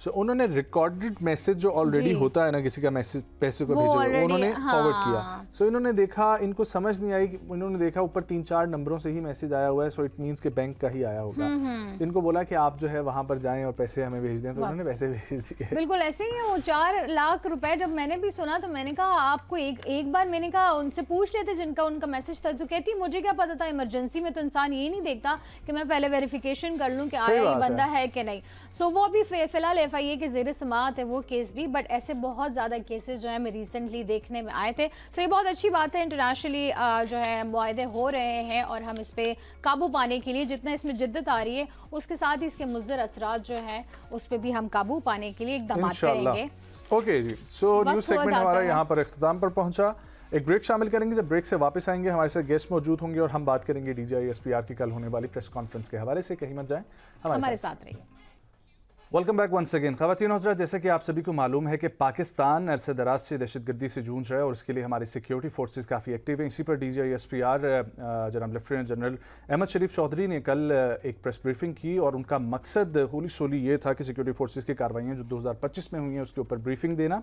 सो उन्होंने रिकॉर्डेड मैसेज जो ऑलरेडी होता है ना किसी का मैसेज पैसे को भेजे उन्होंने फॉरवर्ड किया। सो इन्होंने देखा, इनको समझ नहीं आई, इन्होंने देखा ऊपर 3-4 नंबरों से ही मैसेज आया हुआ है, सो इट मींस के बैंक का ही आया होगा। इनको बोला कि आप जो है वहां पर जाएं और पैसे हमें भेज दें, तो उन्होंने पैसे भेज दिए। बिल्कुल ऐसे ही है वो 4 लाख रुपए। जब मैंने भी सुना तो मैंने कहा आपको एक बार मैंने कहा उनसे पूछ लेते जिनका उनका मैसेज था, तो कहती मुझे क्या पता था, इमरजेंसी में तो इंसान ये नहीं देखता कि मैं पहले वेरिफिकेशन कर लूं कि आया ये बंदा है कि नहीं। सो वो भी फिलहाल FIA के ज़ेरे समाअत है वो केस भी, बट ऐसे बहुत ज़्यादा केसेस जो है मैं रिसेंटली देखने में आए थे। सो ये बहुत अच्छी बात है, इंटरनेशनली जो है मुआहदे हो रहे हैं और हम इस पे काबू पाने के लिए जितना इसमें जिद्दत आ रही है उसके साथ ही इसके मुज़र असरात जो है उस पर भी हम काबू पाने के लिए इक़दाम करेंगे। ओके जी, सो न्यूज़ सेगमेंट हमारा यहाँ पर इख्तिताम पर पहुँचा। एक ब्रेक शामिल करेंगे, जब ब्रेक से वापस आएंगे हमारे साथ गेस्ट मौजूद होंगे और हम बात करेंगे DGI SPR की कल होने वाली प्रेस कॉन्फ्रेंस के हवाले से। कहीं मत जाएं, हमारे साथ रहिए। Welcome back once again. ख़वातीन हज़रात, जैसे कि आप सभी को मालूम है कि पाकिस्तान अरसे दराज से दहशतगर्दी से जूझ रहा है और इसके लिए हमारी सिक्योरिटी फोर्सेस काफ़ी एक्टिव हैं। इसी पर DGISPR जनाब लेफ्टिनेंट जनरल अहमद शरीफ चौधरी ने कल एक प्रेस ब्रीफिंग की और उनका मकसद होली सोली ये था कि सिक्योरिटी फोर्सेस की कार्रवाइयाँ जो 2025 में हुई हैं उसके ऊपर ब्रीफिंग देना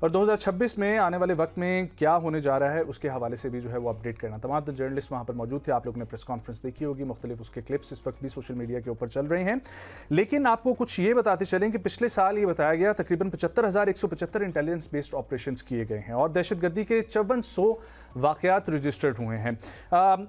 और 2026 में आने वाले वक्त में क्या होने जा रहा है उसके हवाले से भी जो है वो अपडेट करना। तमाम जर्नलिस्ट वहाँ पर मौजूद थे। आप लोग ने प्रेस कॉन्फ्रेंस देखी होगी, मुख्तलिफ उसके क्लिप्स इस वक्त भी सोशल मीडिया के ऊपर चल रहे हैं। लेकिन आपको कुछ ये बताते चलें कि पिछले साल ये बताया गया तकरीबन 75,175 इंटेलिजेंस बेस्ड ऑपरेशंस किए गए हैं और दहशतगर्दी के 5400 वाक़यात रजिस्टर्ड हुए हैं।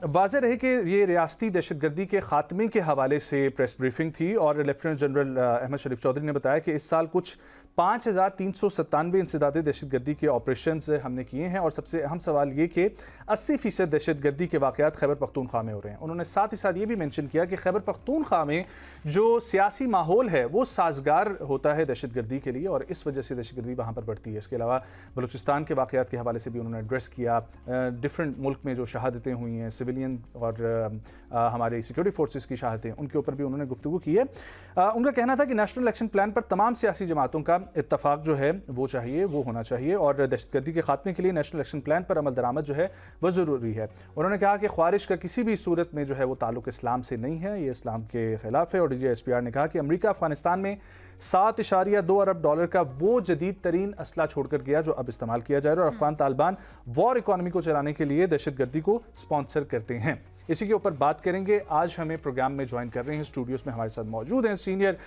वाज़ेह रहे कि ये रियासती दहशतगर्दी के खात्मे के हवाले से प्रेस ब्रीफिंग थी और लेफ्टिनेंट जनरल अहमद शरीफ चौधरी ने बताया कि इस साल कुछ 5,397 इंसदादे दहशतगर्दी के ऑपरेशंस हमने किए हैं और सबसे अहम सवाल ये कि 80% दहशतगर्दी के वाक़यात खैबर पख्तूनख्वा में हो रहे हैं। उन्होंने साथ ही साथ ये भी मेंशन किया कि खैबर पख्तूनख्वा में जो सियासी माहौल है वो साजगार होता है दहशतगर्दी के लिए और इस वजह से दहशतगर्दी वहाँ पर बढ़ती है। इसके अलावा बलूचिस्तान के वाक़यात के हवाले से भी उन्होंने एड्रेस किया। डिफरेंट मुल्क में जो शहादतें हुई हैं, सिविलियन और हमारे सिक्योरिटी फोर्सेस की शहादतें, उनके ऊपर भी उन्होंने गुफ्तगू की है। उनका कहना था कि नेशनल एक्शन प्लान पर तमाम सियासी जमातों का इत्तफाक जो है वो चाहिए, वो होना चाहिए और दहशतगर्दी के खात्मे के लिए नेशनल एक्शन प्लान पर अमल दरामद जो है वह ज़रूरी है। उन्होंने कहा कि ख्वारिश का किसी भी सूरत में जो है वो ताल्लुक इस्लाम से नहीं है, ये इस्लाम के खिलाफ है। और DGISPR ने कहा कि अमेरिका अफगानिस्तान में $7.2 अरब का वो जदीद तरीन असला छोड़कर गया जो अब इस्तेमाल किया जा रहा है और अफगान तालिबान वॉर इकॉनमी को चलाने के लिए दहशतगर्दी को स्पॉन्सर करते हैं। इसी के ऊपर बात करेंगे। आज हमें प्रोग्राम में ज्वाइन कर रहे हैं, स्टूडियोज़ में हमारे साथ मौजूद हैं, सीनियर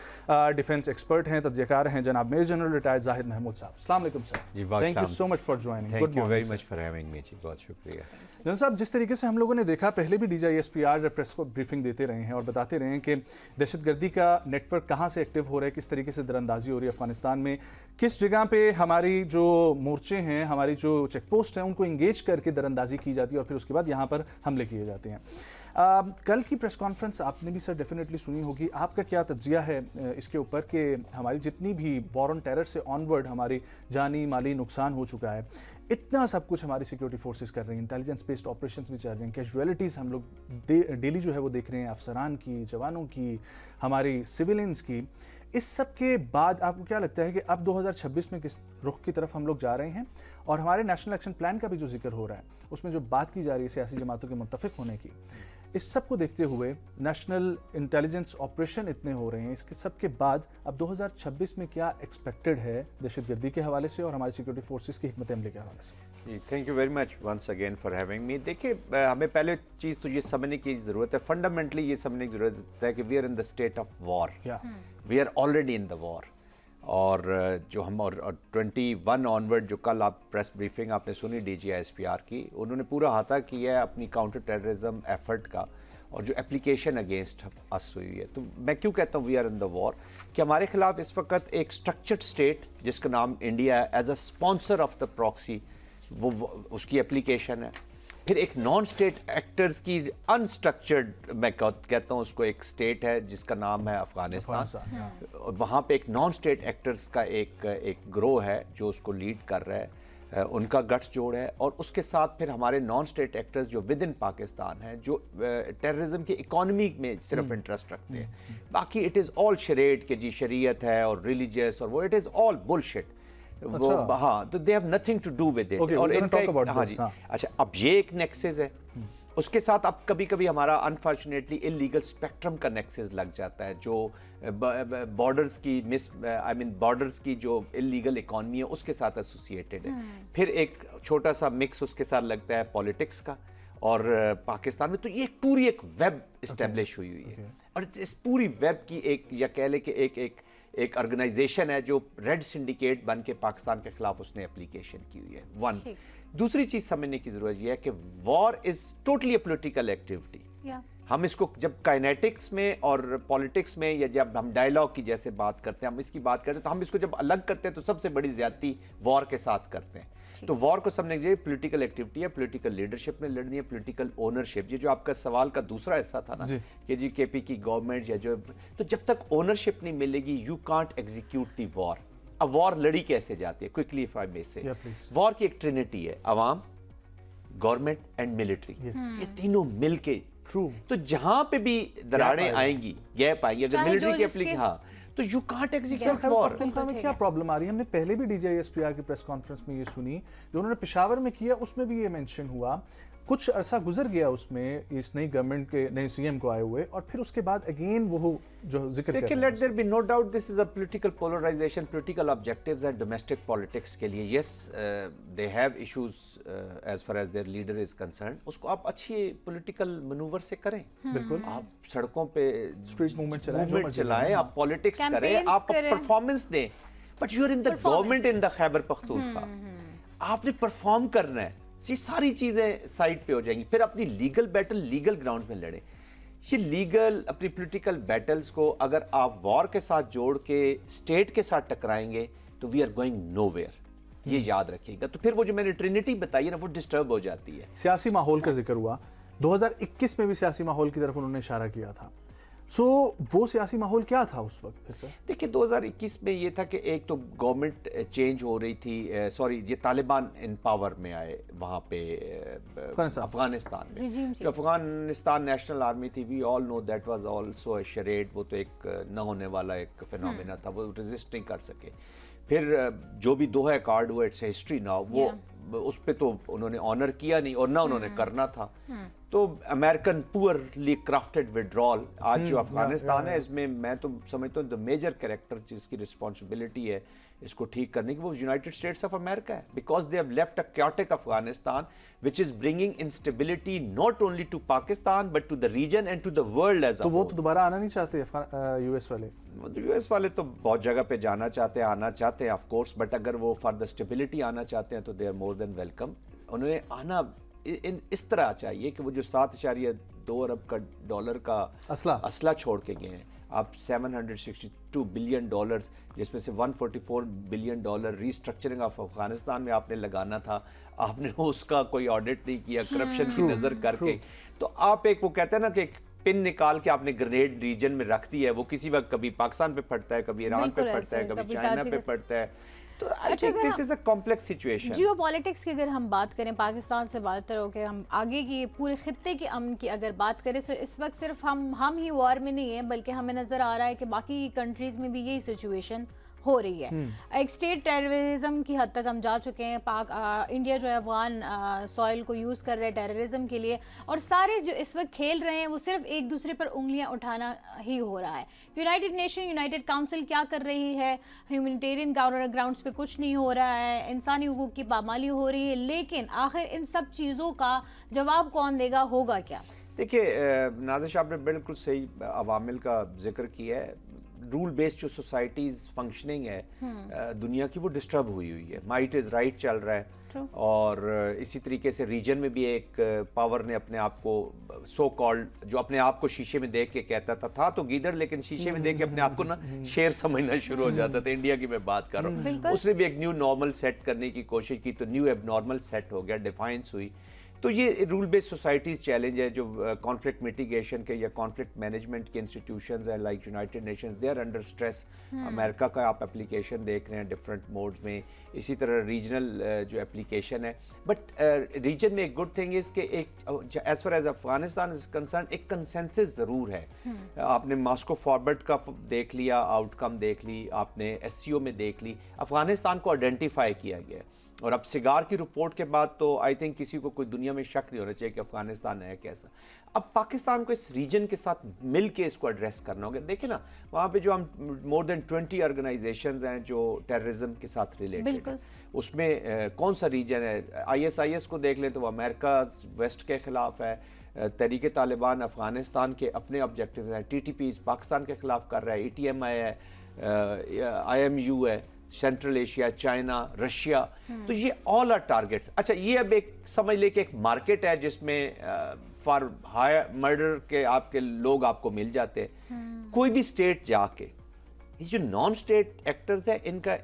डिफेंस एक्सपर्ट हैं, तज्ज़ियाकार हैं जनाब major general retired Zahid Mahmood साहब। अस्सलाम वालेकुम sir. Thank you so much for joining. Thank you very much for having me जी, बहुत शुक्रिया। जनरल साहब, जिस तरीके से हम लोगों ने देखा, पहले भी DGISPR प्रेस को ब्रीफिंग देते रहे हैं और बताते रहे हैं कि दहशतगर्दी का नेटवर्क कहाँ से एक्टिव हो रहा है, किस तरीके से दरअंदाजी हो रही है अफगानिस्तान में, किस जगह पे हमारी जो मोर्चे हैं, हमारी जो चेक पोस्ट हैं, उनको इंगेज करके दरअंदाजी की जाती है और फिर उसके बाद यहाँ पर हमले किए जाते हैं। कल की प्रेस कॉन्फ्रेंस आपने भी सर डेफिनेटली सुनी होगी। आपका क्या तज्जिया है इसके ऊपर कि हमारी जितनी भी वॉर ऑन टेरर से ऑनवर्ड हमारी जानी माली नुकसान हो चुका है, इतना सब कुछ हमारी सिक्योरिटी फोर्सेस कर रही हैं, इंटेलिजेंस बेस्ड ऑपरेशंस भी चल रहे हैं, कैजुअलिटीज़ हम लोग डेली जो है वो देख रहे हैं, अफसरान की, जवानों की, हमारी सिविलियंस की। इस सब के बाद आपको क्या लगता है कि अब 2026 में किस रुख की तरफ हम लोग जा रहे हैं? और हमारे नेशनल एक्शन प्लान का भी जो जिक्र हो रहा है उसमें जो बात की जा रही है सियासी जमातों के मुत्तफिक होने की, इस सब को देखते हुए नेशनल इंटेलिजेंस ऑपरेशन इतने हो रहे हैं, इसके सब के बाद अब 2026 में क्या एक्सपेक्टेड है दहशतगर्दी के हवाले से और हमारी सिक्योरिटी फोर्सेस की हिकमत अमली के हवाले से? जी, thank you very much once again for having me. देखिए, हमें पहले चीज़ तो ये समझने की ज़रूरत है, फंडामेंटली ये समझने की ज़रूरत है कि we are in the state of war, we are already in the war. और जो हम और 21 ऑनवर्ड जो कल आप प्रेस ब्रीफिंग आपने सुनी DGISPR की, उन्होंने पूरा अहाता किया है अपनी काउंटर टेररिज्म एफर्ट का और जो एप्लीकेशन अगेंस्ट अस हुई है। तो मैं क्यों कहता हूँ we are in the war, कि हमारे खिलाफ इस वक्त एक स्ट्रक्चर्ड स्टेट जिसका नाम इंडिया है as a sponsor of the proxy, वो उसकी एप्लीकेशन है। फिर एक नॉन स्टेट एक्टर्स की अनस्ट्रक्चर्ड, मैं कहता हूँ उसको, एक स्टेट है जिसका नाम है अफगानिस्तान। वहाँ पे एक नॉन स्टेट एक्टर्स का एक ग्रोह है जो उसको लीड कर रहा है, उनका गठजोड़ है। और उसके साथ फिर हमारे नॉन स्टेट एक्टर्स जो विद इन पाकिस्तान हैं, जो टेररिज्म की इकॉनमी में सिर्फ इंटरेस्ट रखते हैं। बाकी इट इज़ ऑल शरीयत के जी, शरीयत है और रिलीजियस और वो, इट इज़ ऑल बुलशिट। वो हाँ, तो they have nothing to do with it. और इनका हाँ जी, अच्छा, अब ये एक नेक्सेस है, उसके साथ अब कभी कभी हमारा अनफॉर्चुनेटली इलीगल स्पेक्ट्रम का नेक्सेस लग जाता है, जो बॉर्डर्स की बॉर्डर्स की जो इलीगल इकॉनमी है उसके साथ एसोसिएटेड है। फिर एक छोटा सा मिक्स उसके साथ लगता है पॉलिटिक्स का और पाकिस्तान में। तो ये पूरी एक वेब इस्टेब्लिश हुई है और इस पूरी वेब की एक, या कह ले कि एक ऑर्गेनाइजेशन है जो रेड सिंडिकेट बन के पाकिस्तान के खिलाफ उसने एप्लीकेशन की हुई है। वन, दूसरी चीज समझने की जरूरत यह है कि war is totally a political activity. हम इसको जब काइनेटिक्स में और पॉलिटिक्स में, या जब हम डायलॉग की जैसे बात करते हैं, हम इसकी बात करते हैं, तो हम इसको जब अलग करते हैं तो सबसे बड़ी ज्यादती वॉर के साथ करते हैं। तो वॉर को समझने के लिए पॉलिटिकल एक्टिविटी है, पॉलिटिकल लीडरशिप में लड़नी है, पॉलिटिकल ओनरशिप। ये जो आपका सवाल का दूसरा हिस्सा था ना कि जी केपी की गवर्नमेंट या जो, तो जब तक ओनरशिप नहीं मिलेगी you can't execute the war. अब वॉर लड़ी कैसे जाती है, क्विकली इफ आई मे से, वॉर की एक ट्रिनिटी है, अवाम, गवर्नमेंट एंड मिलिट्री। ये तीनों मिलके, ट्रू। तो जहां पे भी दरारें आएंगी, गैप आएंगी, अगर मिलिट्री की हाँ, तो you can't execute Khyber war. Pakhtunkhwa में क्या प्रॉब्लम आ रही है? हमने पहले भी DGISPR की प्रेस कॉन्फ्रेंस में ये सुनी, जो उन्होंने पेशावर में किया उसमें भी ये मेंशन हुआ। कुछ अरसा गुजर गया उसमें इस नई गवर्नमेंट के नए CM को आए हुए, और फिर उसके बाद अगेन वो जो जिक्र कर देखिए, let there be no doubt this is a political polarization, political objectives and domestic politics के लिए yes they have issues as far as their leader is concern. उसको आप अच्छी पॉलिटिकल मैनूवर से करें, बिल्कुल आप सड़कों पे स्ट्रीट मूवमेंट चलाएं, आप पॉलिटिक्स करें, आप परफॉर्मेंस दें, but you are in the government in the Khyber Pakhtunkhwa, आपने परफॉर्म करना है। ये सारी चीजें साइड पे हो जाएंगी, फिर अपनी लीगल बैटल लीगल ग्राउंड में लड़ें। ये लीगल अपनी पॉलिटिकल बैटल्स को अगर आप वॉर के साथ जोड़ के स्टेट के साथ टकराएंगे तो वी आर गोइंग नोवेयर, ये याद रखिएगा। तो फिर वो जो मैंने ट्रिनिटी बताई है ना, वो डिस्टर्ब हो जाती है। सियासी माहौल का जिक्र हुआ, 2021 में भी सियासी माहौल की तरफ उन्होंने इशारा किया था। सो वो सियासी माहौल क्या था उस वक्त फिर से? देखिए, 2021 में ये था कि एक तो गवर्नमेंट चेंज हो रही थी, सॉरी ये तालिबान इन पावर में आए वहाँ पे अफगानिस्तान में। जो अफगानिस्तान नेशनल आर्मी थी, we all know that was also a charade, वो तो एक न होने वाला एक फिनोमेना था, वो रेजिस्ट नहीं कर सके। फिर जो भी दोहा कार्ड हुआ, इट्स हिस्ट्री नाउ, वो उस पे तो उन्होंने ऑनर किया नहीं और ना उन्होंने करना था। तो अमेरिकन पुअरली क्राफ्टेड विड्रॉल आज जो अफगानिस्तान है, इसमें मैं तो समझता हूँ द मेजर कैरेक्टर जिसकी रिस्पॉन्सिबिलिटी है इसको ठीक करने की, वो यूनाइटेड स्टेट्स ऑफ अमेरिका है, because they have left a chaotic Afghanistan which is bringing instability not only to Pakistan but to the region and to the world as a whole. तो वो तो दोबारा आना नहीं चाहते US वाले? US वाले तो बहुत जगह पे जाना चाहते हैं, आना चाहते हैं ऑफ कोर्स, बट अगर वो फॉर द स्टेबिलिटी आना चाहते हैं तो they are more than welcome. उन्होंने आना इस तरह चाहिए कि वो जो 7.2 अरब का डॉलर का असला छोड़ के गए हैं, आप $762 बिलियन, जिसमें से $144 बिलियन रीस्ट्रक्चरिंग ऑफ अफगानिस्तान में आपने लगाना था, आपने उसका कोई ऑडिट नहीं किया करप्शन की नजर करके। तो आप एक वो कहते हैं ना कि एक पिन निकाल के आपने ग्रेनेड रीजन में रख दी है, वो किसी वक्त कभी पाकिस्तान पे फटता है, कभी ईरान पे फटता है, कभी चाइना पे फटता है। तो I think this is a complex situation. Geopolitics की अगर हम बात करें, पाकिस्तान से बात करो कि हम आगे की पूरे खित्ते के अमन की अगर बात करें, तो इस वक्त सिर्फ हम ही वॉर में नहीं है, बल्कि हमें नजर आ रहा है कि बाकी कंट्रीज में भी यही सिचुएशन हो रही है। एक स्टेट टेररिज्म की हद तक हम जा चुके हैं। इंडिया जो है अफगान सॉइल को यूज़ कर रहे हैं टेररिज्म के लिए, और सारे जो इस वक्त खेल रहे हैं वो सिर्फ एक दूसरे पर उंगलियां उठाना ही हो रहा है। यूनाइटेड नेशन, यूनाइटेड काउंसिल क्या कर रही है? ह्यूमैनिटेरियन ग्राउंड्स पे कुछ नहीं हो रहा है, इंसानी हुकूक की पामाली हो रही है, लेकिन आखिर इन सब चीज़ों का जवाब कौन देगा, होगा क्या? देखिए, नाज़िश आपने बिल्कुल सही अवामिल का जिक्र किया है। रूल बेस्ड जो सोसाइटीज फंक्शनिंग है दुनिया की, वो डिस्टर्ब हुई है। माइट इज राइट चल रहा है, और इसी तरीके से रीजन में भी एक पावर ने अपने आप को सो कॉल्ड, जो अपने आप को शीशे में देख के कहता था तो गीदड़, लेकिन शीशे में देख के अपने आप को ना शेर समझना शुरू हो जाता था। इंडिया की मैं बात कर रहा हूँ, उसने भी एक न्यू नॉर्मल सेट करने की कोशिश की, तो न्यू एबनॉर्मल सेट हो गया, डिफाइंस हुई। तो ये रूल बेस्ड सोसाइटीज चैलेंज है, जो कॉन्फ्लिक्ट मिटिगेशन के या कॉन्फ्लिक्ट मैनेजमेंट के इंस्टीट्यूशंस हैं like United Nations, they are under stress. America का आप एप्लीकेशन देख रहे हैं डिफरेंट मोड्स में, इसी तरह रीजनल जो एप्लीकेशन है। बट रीजन में एक गुड थिंग इज कि एक as far as Afghanistan is concern एक कंसेंसस ज़रूर है। आपने मास्को फॉरवर्ड का देख लिया, आउटकम देख ली, आपने SCO में देख ली, अफगानिस्तान को आइडेंटिफाई किया गया। और अब सिगार की रिपोर्ट के बाद तो आई थिंक किसी को कोई दुनिया में शक नहीं होना चाहिए कि अफगानिस्तान है कैसा। अब पाकिस्तान को इस रीजन के साथ मिल के इसको एड्रेस करना होगा। देखिए ना, वहाँ पे जो हम मोर देन 20 ऑर्गेनाइजेशंस हैं जो टेररिज्म के साथ रिलेटेड है, उसमें कौन सा रीजन है? ISIS को देख लें तो वो अमेरिका वेस्ट के खिलाफ है, तहरीक तालिबान अफगानिस्तान के अपने ऑब्जेक्टिव हैं, TTP पाकिस्तान के खिलाफ कर रहा है, ETMI है, IMU है, सेंट्रल एशिया, चाइना, रशिया, तो ये ऑल आर टारगेट्स। अच्छा, ये अब एक समझ ले कि एक मार्केट है जिसमें फॉर हाई मर्डर के आपके लोग आपको मिल जाते हैं। कोई भी स्टेट जाके, ये जो नॉन स्टेट एक्टर्स है, इनका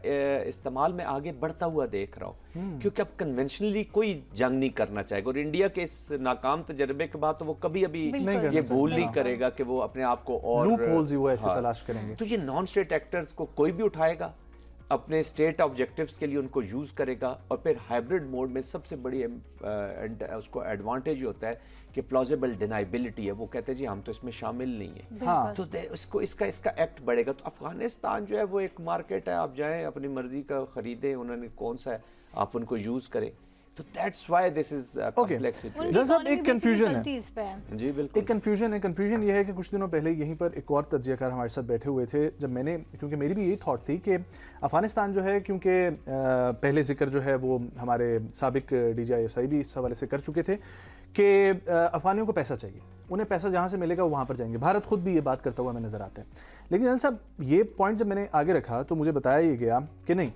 इस्तेमाल में आगे बढ़ता हुआ देख रहा हूँ, क्योंकि अब कन्वेंशनली कोई जंग नहीं करना चाहेगा, और इंडिया के इस नाकाम तजर्बे के बाद तो वो कभी अभी ये भूल नहीं करेगा कि वो अपने आप को और लूप होल्स वो ऐसे तलाश करेंगे। तो ये नॉन स्टेट एक्टर्स को कोई भी उठाएगा, अपने स्टेट ऑब्जेक्टिव्स के लिए उनको यूज़ करेगा, और फिर हाइब्रिड मोड में सबसे बड़ी उसको एडवांटेज होता है कि प्लॉजिबल डिनाइबिलिटी है। वो कहते हैं जी हम तो इसमें शामिल नहीं है, हाँ। तो इसको इसका एक्ट बढ़ेगा। तो अफगानिस्तान जो है वो एक मार्केट है, आप जाएं अपनी मर्जी का ख़रीदें, उन्होंने कौन सा है आप उनको यूज़ करें। तो that's why this is complex situation. जैसा एक कंफ्यूजन है जी बिल्कुल, एक कंफ्यूजन ये है कि कुछ दिनों पहले यहीं पर एक और तज्जियाकार हमारे साथ बैठे हुए थे, जब मैंने, क्योंकि मेरी भी यही थॉट थी कि अफगानिस्तान जो है, क्योंकि पहले जिक्र जो है वो हमारे साबिक DGI भी इस हवाले से कर चुके थे कि अफगानियों को पैसा चाहिए, उन्हें पैसा जहाँ से मिलेगा वो वहाँ पर जाएंगे। भारत खुद भी ये बात करता हुआ हमें नज़र आता है। लेकिन जनरल साहब, ये पॉइंट जब मैंने आगे रखा तो मुझे बताया ये गया कि नहीं,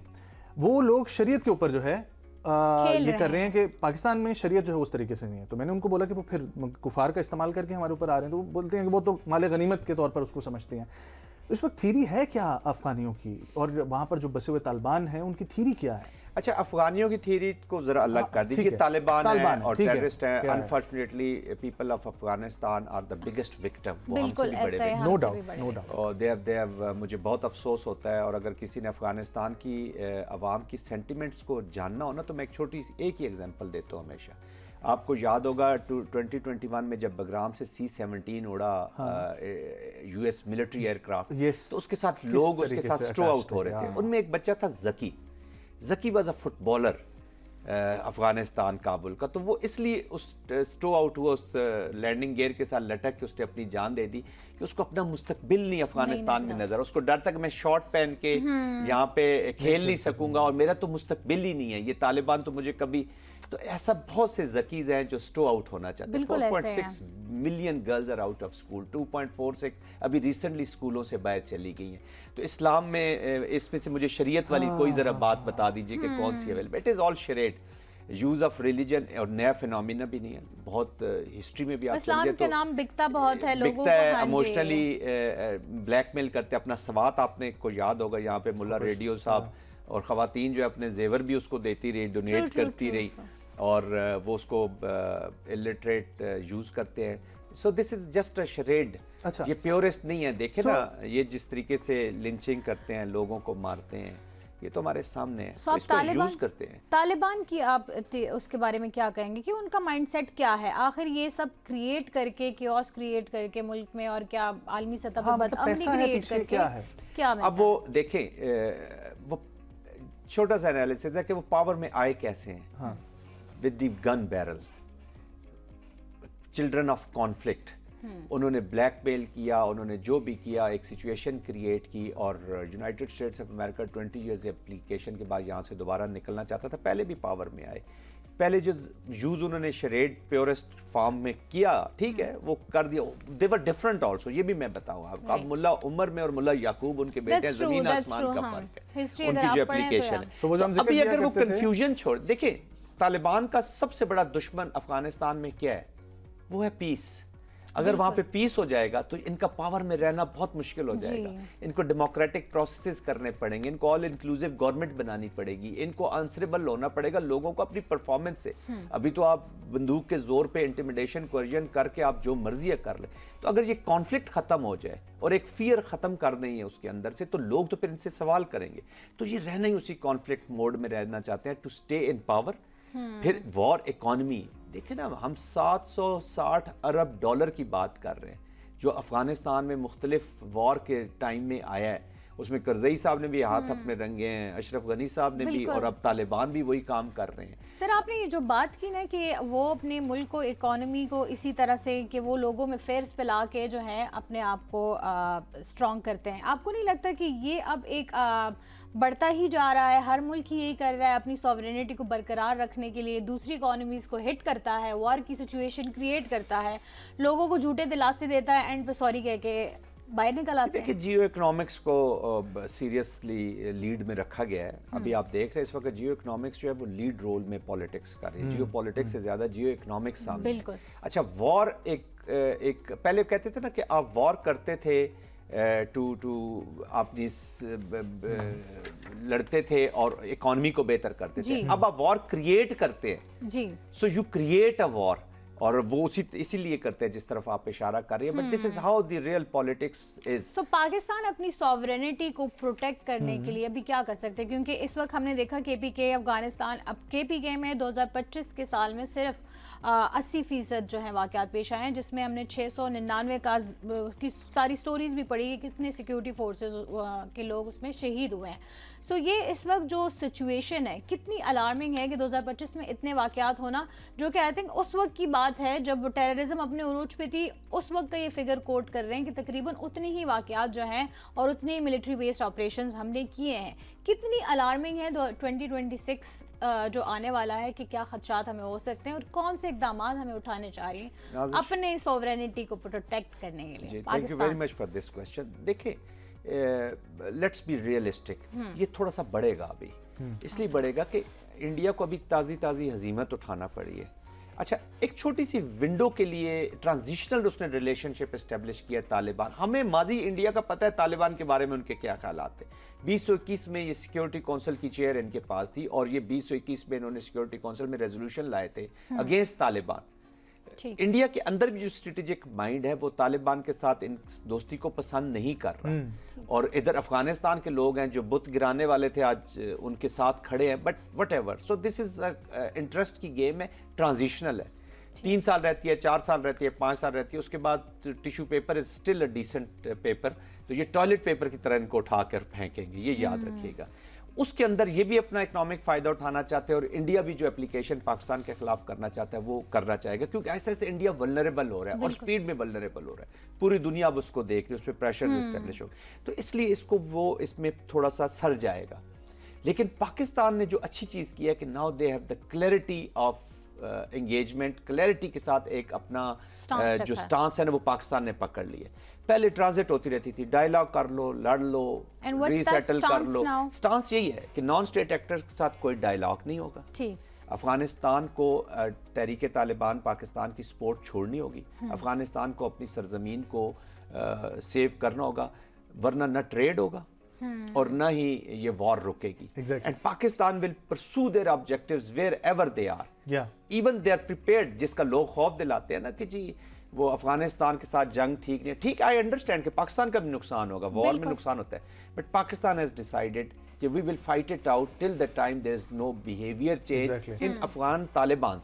वो लोग शरीयत के ऊपर जो है ये कर रहे हैं कि पाकिस्तान में शरीयत जो है उस तरीके से नहीं है। तो मैंने उनको बोला कि वो फिर कुफार का इस्तेमाल करके हमारे ऊपर आ रहे हैं। तो वो बोलते हैं कि वो तो माले गनीमत के तौर पर उसको समझते हैं। तो इस वक्त थीरी है क्या अफगानियों की, और वहाँ पर जो बसे हुए तालिबान हैं उनकी थीरी क्या है? अच्छा, अफगानियों की थीरी को जरा अलग कर दीजिए। तालिबान है और टेररिस्ट है। Unfortunately people of Afghanistan are the biggest victim. वो हमसे भी बड़े, नो डाउट। और दे हैव मुझे बहुत अफसोस होता है। और अगर किसी ने अफगानिस्तान की अवाम की सेंटिमेंट्स को जानना हो ना, तो मैं एक छोटी एक ही एग्जांपल देता हूँ हमेशा। आपको याद होगा 2021 में जब बगराम से C-17 उड़ा US मिलिट्री एयरक्राफ्ट, तो उसके साथ लोग उसके साथ स्ट्रो आउट हो रहे थे। उनमें एक बच्चा था जकी was a footballer Afghanistan Kabul का। तो वो इसलिए उस स्ट्रो आउट हुआ, उस लैंडिंग गियर के साथ लटक के उसने अपनी जान दे दी कि उसको अपना मुस्तकबिल नहीं अफगानिस्तान में नजर। उसको डर था कि मैं शॉर्ट पहन के यहाँ पे खेल नहीं सकूंगा और मेरा तो मुस्तकबिल ही नहीं है, ये तालिबान तो मुझे कभी। तो ऐसा बहुत से जकीज हैं जो स्ट्रो आउट होना चाहते हैं। 4.6 million girls are out of school, 2.46 अभी रिसेंटली स्कूलों से बाहर चली गई हैं। तो इस्लाम में इसमें से मुझे शरीयत वाली कोई जरा बात बता दीजिए कि कौन सी available. It is all charade, use of religion, और नया फिनोमिना भी नहीं है। बहुत हिस्ट्री में भी आप इस्लाम के नाम बिकता बहुत है, लोगों बिकता है, इमोशनली ब्लैकमेल करते हैं। अपना सवात आपने को याद होगा, यहाँ पे मुल्ला रेडियो साहब और ख़वातीन जो अपने जेवर भी उसको देती रही, डोनेट करती रही, और वो उसको इलिटरेट यूज़ करते हैं। So this is just a charade. अच्छा, ये प्योरेस्ट नहीं है। देखे ना, ये जिस तरीके से लिंचिंग करते हैं, लोगों को मारते हैं, ये तो हमारे सामने है। तो इसको यूज करते हैं। तालिबान की आप उसके बारे में क्या कहेंगे कि उनका माइंडसेट क्या है? आखिर ये सब क्रिएट करके, कियोस क्रिएट करके मुल्क में, और क्या आलमी सतह पर बदअमनी क्रिएट करके क्या? अब वो देखें, वो छोटा सा एनालिसिस है कि वो पावर में आए कैसे हैं। With the gun barrel, children of conflict. उन्होंने ब्लैकमेल किया, उन्होंने जो भी किया, एक सिचुएशन क्रिएट की। और United States of America 20 years application के बाद यहाँ से दोबारा निकलना चाहता था। पहले भी पावर में आए, पहले जो यूज उन्होंने शरेड प्योरेस्ट फॉर्म में किया, ठीक है, वो कर दिया। दे वर डिफरेंट ऑल्सो, ये भी मैं बताऊँ आपको। अब मुल्ला उमर में और मुल्ला याकूब उनके बेटे, जमीन आसमान का फर्क है उनकी जो एप्लीकेशन है। अभी अगर वो कंफ्यूजन छोड़, देखिए तालिबान का सबसे बड़ा दुश्मन अफगानिस्तान में क्या है? वो है पीस। अगर वहां पे पीस हो जाएगा तो इनका पावर में रहना बहुत मुश्किल हो जाएगा। इनको डेमोक्रेटिक प्रोसेसेस करने पड़ेंगे, इनको ऑल इंक्लूसिव गवर्नमेंट बनानी पड़ेगी, इनको आंसरेबल होना पड़ेगा लोगों को अपनी परफॉर्मेंस से। अभी तो आप बंदूक के जोर पे इंटिमिडेशन, कोरिजन करके आप जो मर्जी कर ले। तो अगर ये कॉन्फ्लिक्ट खत्म हो जाए और एक फियर खत्म कर दें उसके अंदर से, तो लोग तो फिर इनसे सवाल करेंगे। तो ये रहना ही उसी कॉन्फ्लिक्ट मोड में रहना चाहते हैं, टू स्टे इन पावर। फिर वॉर इकोनॉमी, देखें ना, हम 760 अरब डॉलर की बात कर रहे हैं जो अफगानिस्तान में मुख्तलिफ वॉर के टाइम में आया है। उसमें करजई साहब ने भी हाथ अपने रंगे हैं, अशरफ गनी साहब ने भी, और अब तालिबान भी वही काम कर रहे हैं। सर, आपने ये जो बात की ना कि वो अपने मुल्क को, इकोनॉमी को इसी तरह से कि वो लोगों में फेयर्स पे ला के जो है अपने आप को स्ट्रॉन्ग करते हैं, आपको नहीं लगता कि ये अब एक बढ़ता ही जा रहा है? हर मुल्क ही यही कर रहा है, अपनी सॉवरेनिटी को बरकरार रखने के लिए दूसरी इकोनॉमीज़ को हिट करता है, वॉर की सिचुएशन क्रिएट करता है, लोगों को झूठे दिलासे देता है, एंड पे सॉरी कह के बाहर निकल आते हैं। जियो इकोनॉमिक्स को सीरियसली लीड में रखा गया है। अभी आप देख रहे हैं इस वक्त जियो इकोनॉमिक्स जो है वो लीड रोल में पॉलिटिक्स कर रही है। जियो पॉलिटिक्स से ज्यादा जियो इकोनॉमिक्स सामने। बिल्कुल। अच्छा, वॉर एक पहले कहते थे ना कि आप वॉर करते थे टू अपनी लड़ते थे और इकोनॉमी को बेहतर करते थे। अब आप वॉर क्रिएट करते हैं जी। So you create a war और वो इसीलिए करते हैं जिस तरफ आप इशारा कर रही है, but this is how the real politics is. So Pakistan अपनी सॉवरेनिटी को प्रोटेक्ट करने के लिए अभी क्या कर सकते हैं, क्योंकि इस वक्त हमने देखा केपीके अफगानिस्तान, अब केपीके में 2025 के साल में सिर्फ 80% जो है वाक़यात पेश आए हैं, जिसमें हमने 699 की सारी स्टोरीज भी पढ़ी कि कितने सिक्योरिटी फोर्सेस के लोग उसमें शहीद हुए हैं। सो ये इस वक्त जो सिचुएशन है कितनी अलार्मिंग है कि 2025 में इतने वाक़यात होना, जो कि आई थिंक उस वक्त की बात है जब टेररिज्म अपने उरूज पे थी, उस वक्त का ये फिगर कोट कर रहे हैं कि तकरीबन उतनी ही वाक़यात जो हैं और उतने ही मिलिट्री बेस्ड ऑपरेशंस हमने किए हैं। कितनी अलार्मिंग है 2026 जो आने वाला है, कि क्या खदशात हमें हो सकते हैं और कौन से इकदाम हमें उठाने चाहिए अपने सॉवरेनिटी को प्रोटेक्ट करने के लिए। Thank you very much for this question. देखिए, लेट्स बी रियलिस्टिक, ये थोड़ा सा बढ़ेगा अभी, इसलिए बढ़ेगा कि इंडिया को अभी ताज़ी हजीमत उठाना पड़ी है। अच्छा, एक छोटी सी विंडो के लिए ट्रांजिशनल उसने रिलेशनशिप एस्टेब्लिश किया तालिबान। हमें माजी इंडिया का पता है तालिबान के बारे में उनके क्या ख्यालात थे। 2021 में ये सिक्योरिटी काउंसिल की चेयर इनके पास थी और ये 2021 में इन्होंने सिक्योरिटी काउंसिल में रेजोल्यूशन लाए थे अगेंस्ट तालिबान। इंडिया के अंदर भी जो स्ट्रेटेजिक माइंड है वो तालिबान के साथ इन दोस्ती को पसंद नहीं कर रहा, और इधर अफगानिस्तान के लोग हैं जो बुत गिराने वाले थे आज उनके साथ खड़े हैं, but what ever. So this is interest की गेम है, ट्रांजिशनल है, 3 साल रहती है, 4 साल रहती है, 5 साल रहती है, उसके बाद tissue paper is still a decent paper, तो ये टॉयलेट पेपर की तरह इनको उठा कर फेंकेंगे, ये याद रखिएगा। उसके अंदर ये भी अपना इकोनॉमिक फ़ायदा उठाना चाहते हैं और इंडिया भी जो एप्लीकेशन पाकिस्तान के खिलाफ करना चाहता है वो करना चाहेगा, क्योंकि ऐसे ऐसे इंडिया वल्नरेबल हो रहा है और स्पीड में वल्नरेबल हो रहा है। पूरी दुनिया अब उसको देख रही है, उस पर प्रेशर इस्टेब्लिश हो, तो इसलिए इसको वो इसमें थोड़ा सा सर जाएगा। लेकिन पाकिस्तान ने जो अच्छी चीज़ की है कि now they have the clarity of engagement, clarity के साथ एक अपना जो स्टांस है ना वो पाकिस्तान ने पकड़ लिया। पहले ट्रांजिट होती रहती थी, डायलॉग कर लो, लड़ लो, रीसेटल कर लो। स्टांस यही है कि नॉन स्टेट एक्टर्स के साथ कोई डायलॉग नहीं होगा। अफगानिस्तान को तहरीक तालिबान पाकिस्तान की सपोर्ट छोड़नी होगी, अफगानिस्तान को अपनी सरजमीन को सेव करना होगा, वरना न ट्रेड होगा और न ही ये वॉर रुकेगी। And Pakistan will pursue their objectives wherever they are, even they are prepared. जिसका लोग खौफ दिलाते हैं ना कि जी वो अफगानिस्तान के साथ जंग ठीक नहीं है, ठीक, आई अंडरस्टैंड कि पाकिस्तान का भी नुकसान होगा, वॉर में नुकसान होता है, बट पाकिस्तान हैज डिसाइडेड कि we will fight it out till the time there is no behaviour change in Afghan Taliban.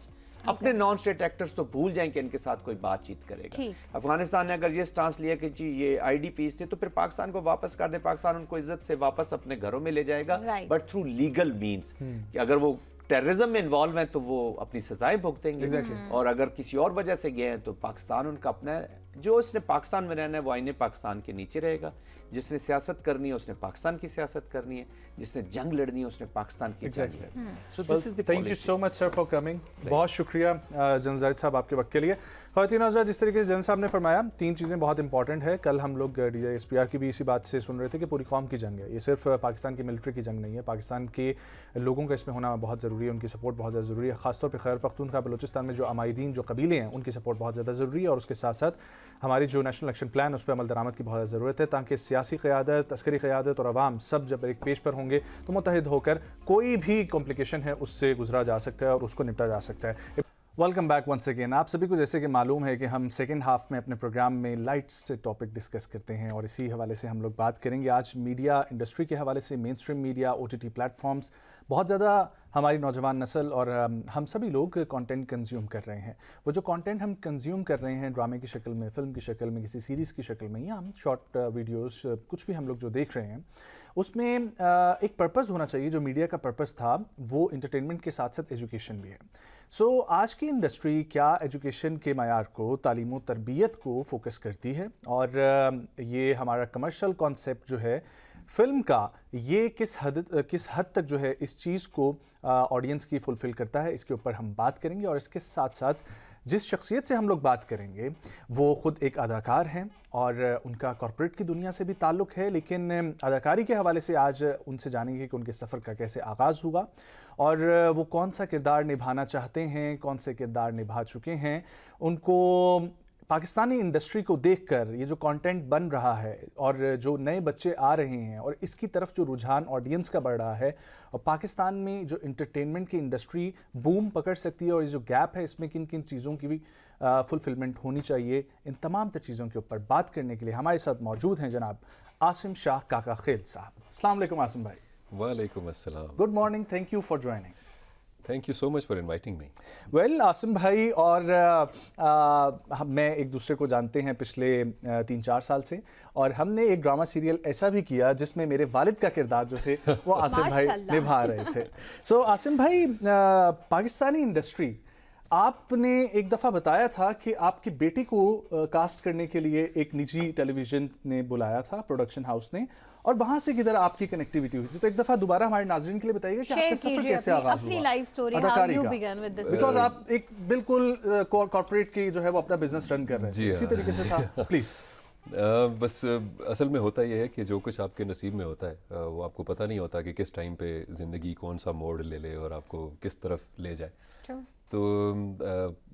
अपने नॉन स्टेट एक्टर्स तो भूल जाएं कि इनके साथ कोई बातचीत करेगा। अफगानिस्तान ने अगर ये स्टांस लिया कि जी ये आईडीपीज थे, तो फिर पाकिस्तान को वापस कर दे, पाकिस्तान उनको इज्जत से वापस अपने घरों में ले जाएगा, बट थ्रू लीगल मीन्स। कि अगर वो टेररिज्म में इन्वॉल्व हैं तो वो अपनी सजाएं भुगतेंगे, और अगर किसी और वजह से गए हैं तो पाकिस्तान उनका अपना, जो इसने पाकिस्तान में रहना है वो आईने पाकिस्तान के नीचे रहेगा। जिसने सियासत करनी है उसने पाकिस्तान की सियासत करनी है, जिसने जंग लड़नी है उसने पाकिस्तान की जंग लड़नी है। सो this is the thank you so much sir for coming. बहुत शुक्रिया जनरल जाहिद साहब आपके वक्त के लिए। ख़वातीन हज़रात, जिस तरीके से जनरल साहब ने फरमाया, 3 चीज़ें बहुत इंपॉर्टेंट है। कल हम लोग DISPR की भी इसी बात से सुन रहे थे कि पूरी कौम की जंग है, ये सिर्फ पाकिस्तान की मिलिट्री की जंग नहीं है, पाकिस्तान के लोगों का इसमें होना बहुत ज़रूरी है, उनकी सपोर्ट बहुत ज़्यादा ज़रूरी है। खासतौर पर खैबर पख्तूनख्वा बलूचिस्तान में जो अमायदीन जो कबीले हैं उनकी सपोर्ट बहुत ज़्यादा ज़रूरी है, और उसके साथ साथ हमारी जो नेशनल एक्शन प्लान उस पर अमल दरामद की बहुत ज़्यादा ज़रूरत है, ताकि सियासी क़यादत, अस्करी क़यादत और अवाम सब जब एक पेज पर होंगे तो मुत्तहिद होकर कोई भी कॉम्प्लिकेशन है उससे गुजरा जा सकता है और उसको निपटा जा सकता है। Welcome back once again. आप सभी को जैसे कि मालूम है कि हम सेकेंड हाफ में अपने प्रोग्राम में लाइट से टॉपिक डिस्कस करते हैं, और इसी हवाले से हम लोग बात करेंगे आज मीडिया इंडस्ट्री के हवाले से। Main stream media, OTT platforms, बहुत ज़्यादा हमारी नौजवान नस्ल और हम सभी लोग कंटेंट कंज्यूम कर रहे हैं। वो जो कंटेंट हम कंज्यूम कर रहे हैं ड्रामे की शक्ल में, फिल्म की शक्ल में, किसी सीरीज़ की शक्ल में, या हम शॉर्ट वीडियोस, कुछ भी हम लोग जो देख रहे हैं, उसमें एक पर्पस होना चाहिए। जो मीडिया का पर्पस था वो इंटरटेनमेंट के साथ साथ एजुकेशन भी है। सो आज की इंडस्ट्री क्या एजुकेशन के मयार को, तालीम व तरबियत को फोकस करती है, और ये हमारा कमर्शियल कॉन्सेप्ट जो है फिल्म का, ये किस हद तक जो है इस चीज़ को ऑडियंस की फुलफ़िल करता है, इसके ऊपर हम बात करेंगे। और इसके साथ साथ जिस शख्सियत से हम लोग बात करेंगे वो ख़ुद एक अदाकार हैं और उनका कॉर्पोरेट की दुनिया से भी ताल्लुक़ है, लेकिन अदाकारी के हवाले से आज उनसे जानेंगे कि उनके सफ़र का कैसे आगाज़ हुआ और वो कौन सा किरदार निभाना चाहते हैं, कौन से किरदार निभा चुके हैं, उनको पाकिस्तानी इंडस्ट्री को देखकर ये जो कंटेंट बन रहा है और जो नए बच्चे आ रहे हैं और इसकी तरफ जो रुझान ऑडियंस का बढ़ रहा है और पाकिस्तान में जो इंटरटेनमेंट की इंडस्ट्री बूम पकड़ सकती है और ये जो गैप है इसमें किन किन चीज़ों की भी फुलफिलमेंट होनी चाहिए, इन तमाम चीज़ों के ऊपर बात करने के लिए हमारे साथ मौजूद हैं जनाब आसिम शाह काका खेल साहब। अस्सलाम वालेकुम आसिम भाई। वालेकुम अस्सलाम। Good morning, thank you for joining. Thank you so much for inviting me. Well Asim भाई और मैं एक दूसरे को जानते हैं पिछले 3-4 साल से और हमने एक ड्रामा सीरियल ऐसा भी किया जिसमें मेरे वालिद का किरदार जो थे वो आसिम भाई निभा रहे थे। सो आसिम भाई, पाकिस्तानी इंडस्ट्री, आपने एक दफ़ा बताया था कि आपकी बेटी को कास्ट करने के लिए एक निजी टेलीविज़न ने बुलाया था, प्रोडक्शन हाउस ने, और वहां से किधर आपकी कनेक्टिविटी हुई थी। तो एक दफ़ा दोबारा हमारे नाज़रीन के लिए बताइएगा कि आपका सफ़र कैसे आगाज़ हुआ अपनी life story, how you began with this, because आप एक बिल्कुल कॉर्पोरेट की जो है वो अपना बिजनेस रन कर रहे हैं, इसी तरीके से था। प्लीज़। बस असल में होता यह है कि जो कुछ आपके नसीब में होता है वो आपको पता नहीं होता कि किस टाइम पे ज़िंदगी कौन सा मोड़ ले ले और आपको किस तरफ ले जाए। तो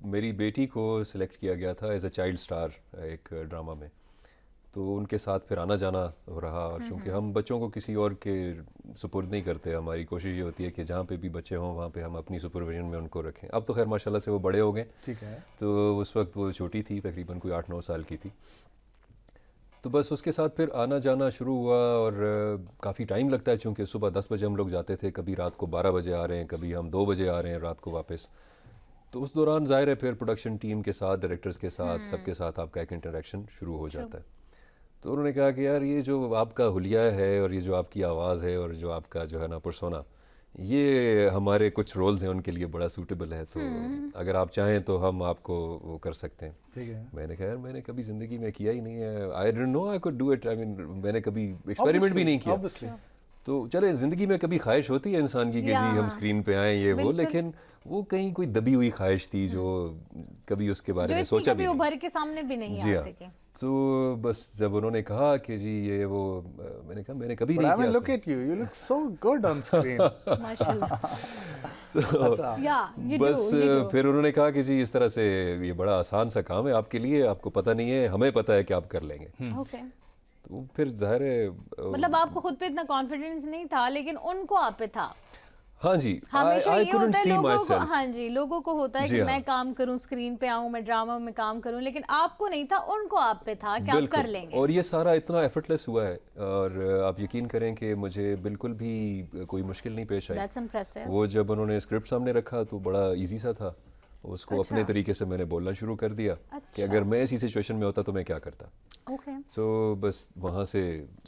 मेरी बेटी को सिलेक्ट किया गया था एज अ चाइल्ड स्टार एक ड्रामा में, तो उनके साथ फिर आना जाना हो रहा। और चूँकि हम बच्चों को किसी और के सुपुर्द नहीं करते, हमारी कोशिश ये होती है कि जहाँ पे भी बच्चे हों वहाँ पे हम अपनी सुपरविजन में उनको रखें। अब तो खैर माशाल्लाह से वो बड़े हो गए, ठीक है। तो उस वक्त वो छोटी थी, तकरीबन कोई 8-9 साल की थी। तो बस उसके साथ फिर आना जाना शुरू हुआ और काफ़ी टाइम लगता है, चूँकि सुबह 10 बजे हम लोग जाते थे, कभी रात को 12 बजे आ रहे हैं, कभी हम 2 बजे आ रहे हैं रात को वापस। तो उस दौरान ज़ाहिर है फिर प्रोडक्शन टीम के साथ, डायरेक्टर्स के साथ, सबके साथ आपका एक इंटरेक्शन शुरू हो जाता है। तो उन्होंने कहा कि यार ये जो आपका हुलिया है और ये जो आपकी आवाज़ है और जो आपका जो है ना पर्सोना, ये हमारे कुछ रोल्स हैं उनके लिए बड़ा सूटेबल है, तो अगर आप चाहें तो हम आपको वो कर सकते हैं। ठीक है। मैंने कहा यार मैंने कभी ज़िंदगी में किया ही नहीं है, I don't know I could do it, I mean मैंने कभी एक्सपेरिमेंट भी नहीं किया। तो चले, ज़िंदगी में कभी ख्वाहिश होती है इंसान की कि जी हम स्क्रीन पे आएँ ये वो, लेकिन वो कहीं कोई दबी हुई ख्वाहिश थी जो कभी उसके बारे में सोचा भी उभर के सामने भी नहीं आ सके। तो बस जब उन्होंने कहा कि जी ये वो, मैंने कहा मैंने कभी नहीं किया। Look at you, you look so good on screen. माशाल्लाह। बस फिर उन्होंने कहा कि जी इस तरह से ये बड़ा आसान सा काम है आपके लिए, आपको पता नहीं है, हमें पता है कि आप कर लेंगे। ओके। तो फिर जाहिर है मतलब आपको खुद पे इतना कॉन्फिडेंस नहीं था, लेकिन उनको आप पे था। हाँ जी, हमेशा ये होता है लोगों को, myself. हाँ जी, लोगों को होता है कि मैं काम करूं, स्क्रीन पे आऊं, मैं ड्रामा में काम करूं, लेकिन आपको नहीं था, उनको आप पे था कि आप कर लेंगे। और ये सारा इतना एफर्टलेस हुआ है और आप यकीन करें कि मुझे बिल्कुल भी कोई मुश्किल नहीं पेश आई। That's impressive. वो जब उन्होंने स्क्रिप्ट सामने रखा तो बड़ा इजी सा था, उसको अपने तरीके से मैंने बोलना शुरू कर दिया कि अगर मैं ऐसी सिचुएशन में होता तो मैं क्या करता। सो बस वहाँ से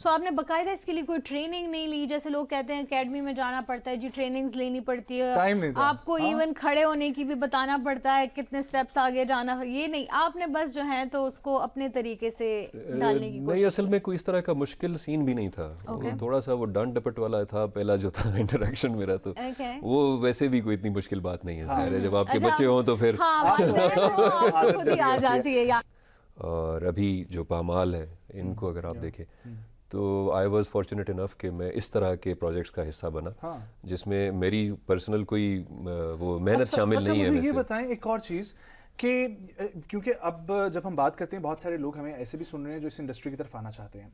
आपने बाकायदा इसके लिए कोई ट्रेनिंग नहीं ली? जैसे लोग कहते हैं एकेडमी में जाना पड़ता है जी, ट्रेनिंग्स लेनी पड़ती है, टाइम नहीं था। आपको इवन खड़े होने की भी बताना पड़ता है, कितने स्टेप्स आगे जाना, ये नहीं, आपने बस जो है तो उसको अपने तरीके से डालने की कोशिश। नहीं, असल में कोई इस तरह का मुश्किल सीन भी नहीं था। थोड़ा सा वो डांट डपट वाला था पहला जो था इंटरेक्शन मेरा, तो वो वैसे भी कोई इतनी मुश्किल बात नहीं है। जब आपके बच्चे हों तो फिर खुद ही आ जाती है। और अभी जो पामाल है इनको अगर आप देखें तो आई वॉज फॉर्चुनेट इनफ कि मैं इस तरह के प्रोजेक्ट्स का हिस्सा बना, जिसमें मेरी पर्सनल कोई वो मेहनत शामिल नहीं है। मुझे ये बताएं एक और चीज़ कि क्योंकि अब जब हम बात करते हैं, बहुत सारे लोग हमें ऐसे भी सुन रहे हैं जो इस इंडस्ट्री की तरफ आना चाहते हैं,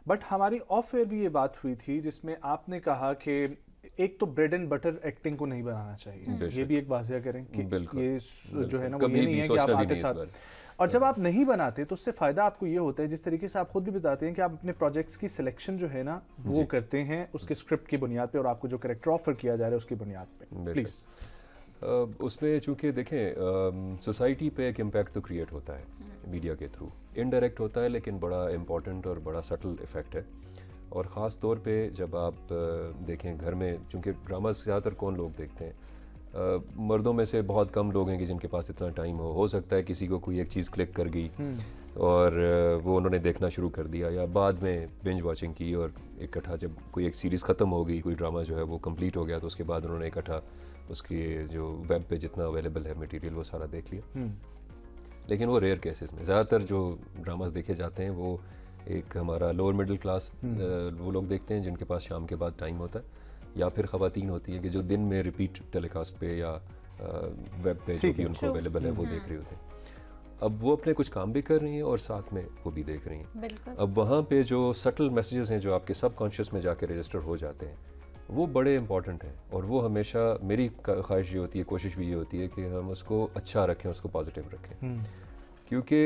बट हमारी ऑफ एयर भी ये बात हुई थी जिसमें आपने कहा कि एक तो ब्रेड एंड बटर एक्टिंग को नहीं बनाना चाहिए, ये भी एक वाजिया करें कि ये जो है ना वो ये नहीं है कि आप आते साथ, और जब आप नहीं बनाते तो उससे फ़ायदा आपको ये होता है, जिस तरीके से आप खुद भी बताते हैं कि आप अपने प्रोजेक्ट्स की सिलेक्शन जो है ना वो करते हैं उसके स्क्रिप्ट की बुनियाद पे और आपको जो कैरेक्टर ऑफर किया जा रहा है उसकी बुनियाद पे। प्लीज़ उसमें चूँकि देखें सोसाइटी पे एक इम्पैक्ट तो क्रिएट होता है मीडिया के थ्रू, इनडायरेक्ट होता है लेकिन बड़ा इम्पॉर्टेंट और बड़ा सटल इफ़ेक्ट है। और ख़ास तौर पे जब आप देखें घर में, चूँकि ड्रामा ज़्यादातर कौन लोग देखते हैं, मर्दों में से बहुत कम लोग हैं कि जिनके पास इतना टाइम हो सकता है किसी को कोई एक चीज़ क्लिक कर गई और वो उन्होंने देखना शुरू कर दिया, या बाद में बिंज वॉचिंग की और इकट्ठा जब कोई एक सीरीज़ ख़त्म हो गई, कोई ड्रामा जो है वो कंप्लीट हो गया तो उसके बाद उन्होंने इकट्ठा उसकी जो वेब पे जितना अवेलेबल है मटेरियल वो सारा देख लिया। लेकिन वो रेयर केसेस में, ज़्यादातर जो ड्रामास देखे जाते हैं वो एक हमारा लोअर मिडिल क्लास वो लोग देखते हैं जिनके पास शाम के बाद टाइम होता है, या फिर ख़वातीन होती हैं कि जो दिन में रिपीट टेलीकास्ट पे या वेब पे जो भी उनको अवेलेबल है वो देख रही होती हैं। अब वो अपने कुछ काम भी कर रही हैं और साथ में वो भी देख रही हैं। बिल्कुल। अब वहाँ पे जो सटल मैसेजेस हैं जो आपके सबकॉन्शियस में जाके रजिस्टर हो जाते हैं वो बड़े इंपॉर्टेंट हैं, और वो हमेशा मेरी ख्वाहिश ये होती है, कोशिश भी ये होती है कि हम उसको अच्छा रखें, उसको पॉजिटिव रखें, क्योंकि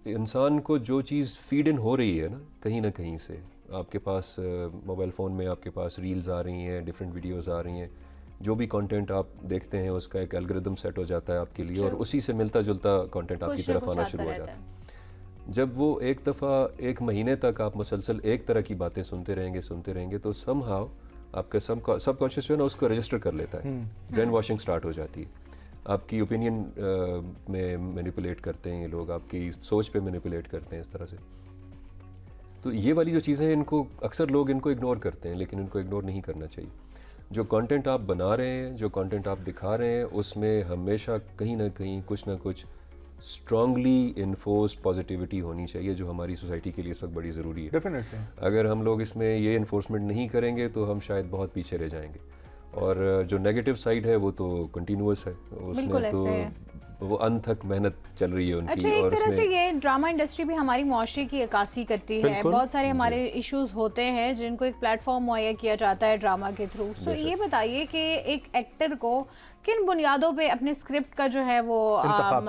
इंसान को जो चीज़ फीड इन हो रही है ना कहीं से, आपके पास मोबाइल फ़ोन में आपके पास रील्स आ रही हैं, डिफरेंट वीडियोस आ रही हैं, जो भी कंटेंट आप देखते हैं उसका एक एल्गोरिदम सेट हो जाता है आपके लिए, और उसी से मिलता जुलता कंटेंट आपकी तरफ आना शुरू हो जाता है। जब वो एक दफ़ा एक महीने तक आप मुसलसल एक तरह की बातें सुनते रहेंगे तो समहाउ आपका सबकॉन्शियस जो है ना उसको रजिस्टर कर लेता है, ब्रेन वॉशिंग स्टार्ट हो जाती है, आपकी ओपिनियन में मैनिपुलेट करते हैं ये लोग, आपकी सोच पे मैनिपुलेट करते हैं इस तरह से। तो ये वाली जो चीज़ें हैं इनको अक्सर लोग इनको इग्नोर करते हैं, लेकिन इनको इग्नोर नहीं करना चाहिए। जो कंटेंट आप बना रहे हैं, जो कंटेंट आप दिखा रहे हैं, उसमें हमेशा कहीं ना कहीं कुछ ना कुछ स्ट्रांगली इन्फोर्स्ड पॉजिटिविटी होनी चाहिए, जो हमारी सोसाइटी के लिए इस वक्त बड़ी ज़रूरी है। डेफिनेटली। अगर हम लोग इसमें ये इन्फोर्समेंट नहीं करेंगे तो हम शायद बहुत पीछे रह जाएंगे, और जो नेगेटिव साइड है वो तो कंटिन्यूअस है, उसमें तो वो अनथक मेहनत चल रही है उनकी। अच्छा, एक तरह से ये ड्रामा इंडस्ट्री भी हमारी मुआशरे की अक्कासी करती है, बहुत सारे हमारे इश्यूज होते हैं जिनको एक प्लेटफॉर्म मुहैया किया जाता है ड्रामा के थ्रू। सो ये बताइए कि एक एक्टर को किन बुनियादों पे अपने स्क्रिप्ट का जो है वो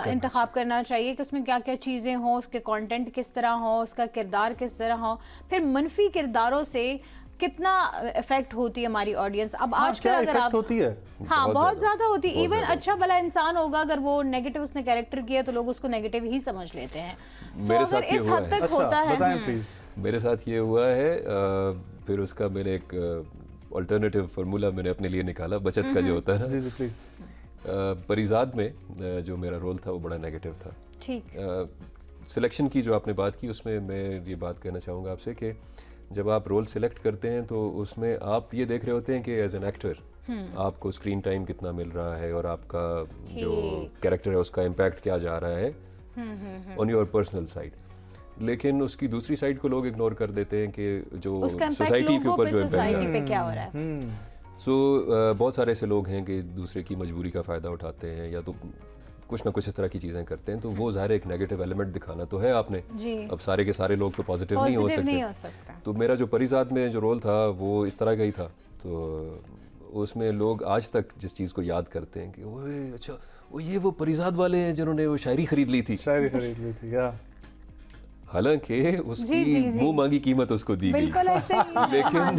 इंतखाब करना चाहिए, कि उसमें क्या क्या चीज़ें हों, उसके कंटेंट किस तरह हो, उसका किरदार किस तरह हो, फिर मनफी किरदारों से कितना इफेक्ट होती है हमारी ऑडियंस। अब आजकल अगर आप होती है, हाँ बहुत ज्यादा होती है। इवन अच्छा भला इंसान होगा, अगर वो नेगेटिव उसने कैरेक्टर किया तो लोग उसको नेगेटिव ही समझ लेते हैं। मेरे अगर साथ ये इस हुआ हद है। तक होता है। बताएं प्लीज। मेरे साथ ये हुआ है, फिर उसका मैंने एक अल्टरनेटिव फार्मूला मैंने अपने लिए निकाला, बचत का जो होता है ना। जी जी प्लीज। परिजाद में जो मेरा रोल था वो बड़ा नेगेटिव था। ठीक। सिलेक्शन की जो आपने बात की उसमें मैं ये बात कहना चाहूँगा आपसे कि जब आप रोल सिलेक्ट करते हैं तो उसमें आप ये देख रहे होते हैं कि एज एन एक्टर आपको स्क्रीन टाइम कितना मिल रहा है, और आपका जो कैरेक्टर है उसका इम्पैक्ट क्या जा रहा है ऑन योर पर्सनल साइड। लेकिन उसकी दूसरी साइड को लोग इग्नोर कर देते हैं कि जो सोसाइटी के ऊपर जो सोसाइटी पे क्या हो रहा है। बहुत सारे ऐसे लोग हैं कि दूसरे की मजबूरी का फ़ायदा उठाते हैं, या तो कुछ ना कुछ इस तरह की चीज़ें करते हैं, तो वो ज़ाहिर एक नेगेटिव एलिमेंट दिखाना तो है आपने। अब सारे के सारे लोग तो पॉजिटिव नहीं हो सकते। तो मेरा जो परिजाद में जो रोल था वो इस तरह का ही था, तो उसमें लोग आज तक जिस चीज़ को याद करते हैं कि ओए अच्छा वो परिजाद वाले हैं जिन्होंने वो शायरी खरीद ली थी। या हालांकि उसकी मुंह मांगी कीमत उसको दी गई, लेकिन वो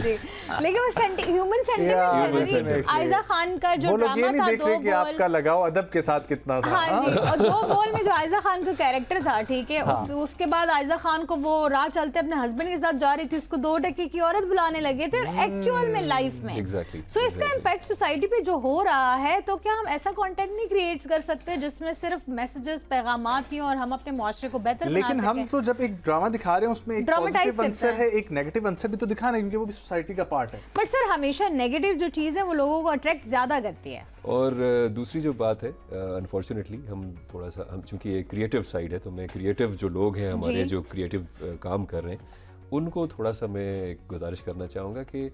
ह्यूमन सेंटिमेंट। आयजा खान का जो ड्रामा था, दो बोल, आपका लगाव अदब के साथ कितना था। हाँ जी, और दो बोल में जो आयजा खान का कैरेक्टर था, ठीक है, उसके बाद आयजा खान को वो राह चलते अपने हस्बैंड के साथ जा रही थी, उसको 2 टके की औरत बुलाने लगे थे एक्चुअल में लाइफ में। सो इसका इम्पैक्ट सोसाइटी पे जो हो रहा है, तो क्या हम ऐसा कंटेंट नहीं क्रिएट कर सकते जिसमें सिर्फ मैसेजेस पैगामात ही और हम अपने मुआशरे को बेहतर बना सकें? लेकिन हम तो जब एक ड्रामा दिखा रहे हैं उसमें एक पॉजिटिव आंसर है, एक नेगेटिव आंसर भी तो दिखाना है, क्योंकि वो भी सोसाइटी का पार्ट है। बट सर हमेशा नेगेटिव जो चीज़ है वो लोगों को अट्रैक्ट ज़्यादा करती है। और दूसरी जो बात है, अनफॉर्चुनेटली हम थोड़ा सा, हम चूंकि एक क्रिएटिव साइड है, तो मैं क्रिएटिव जो लोग हैं हमारे जो क्रिएटिव काम कर रहे हैं उनको थोड़ा सा मैं गुजारिश करना चाहूँगा कि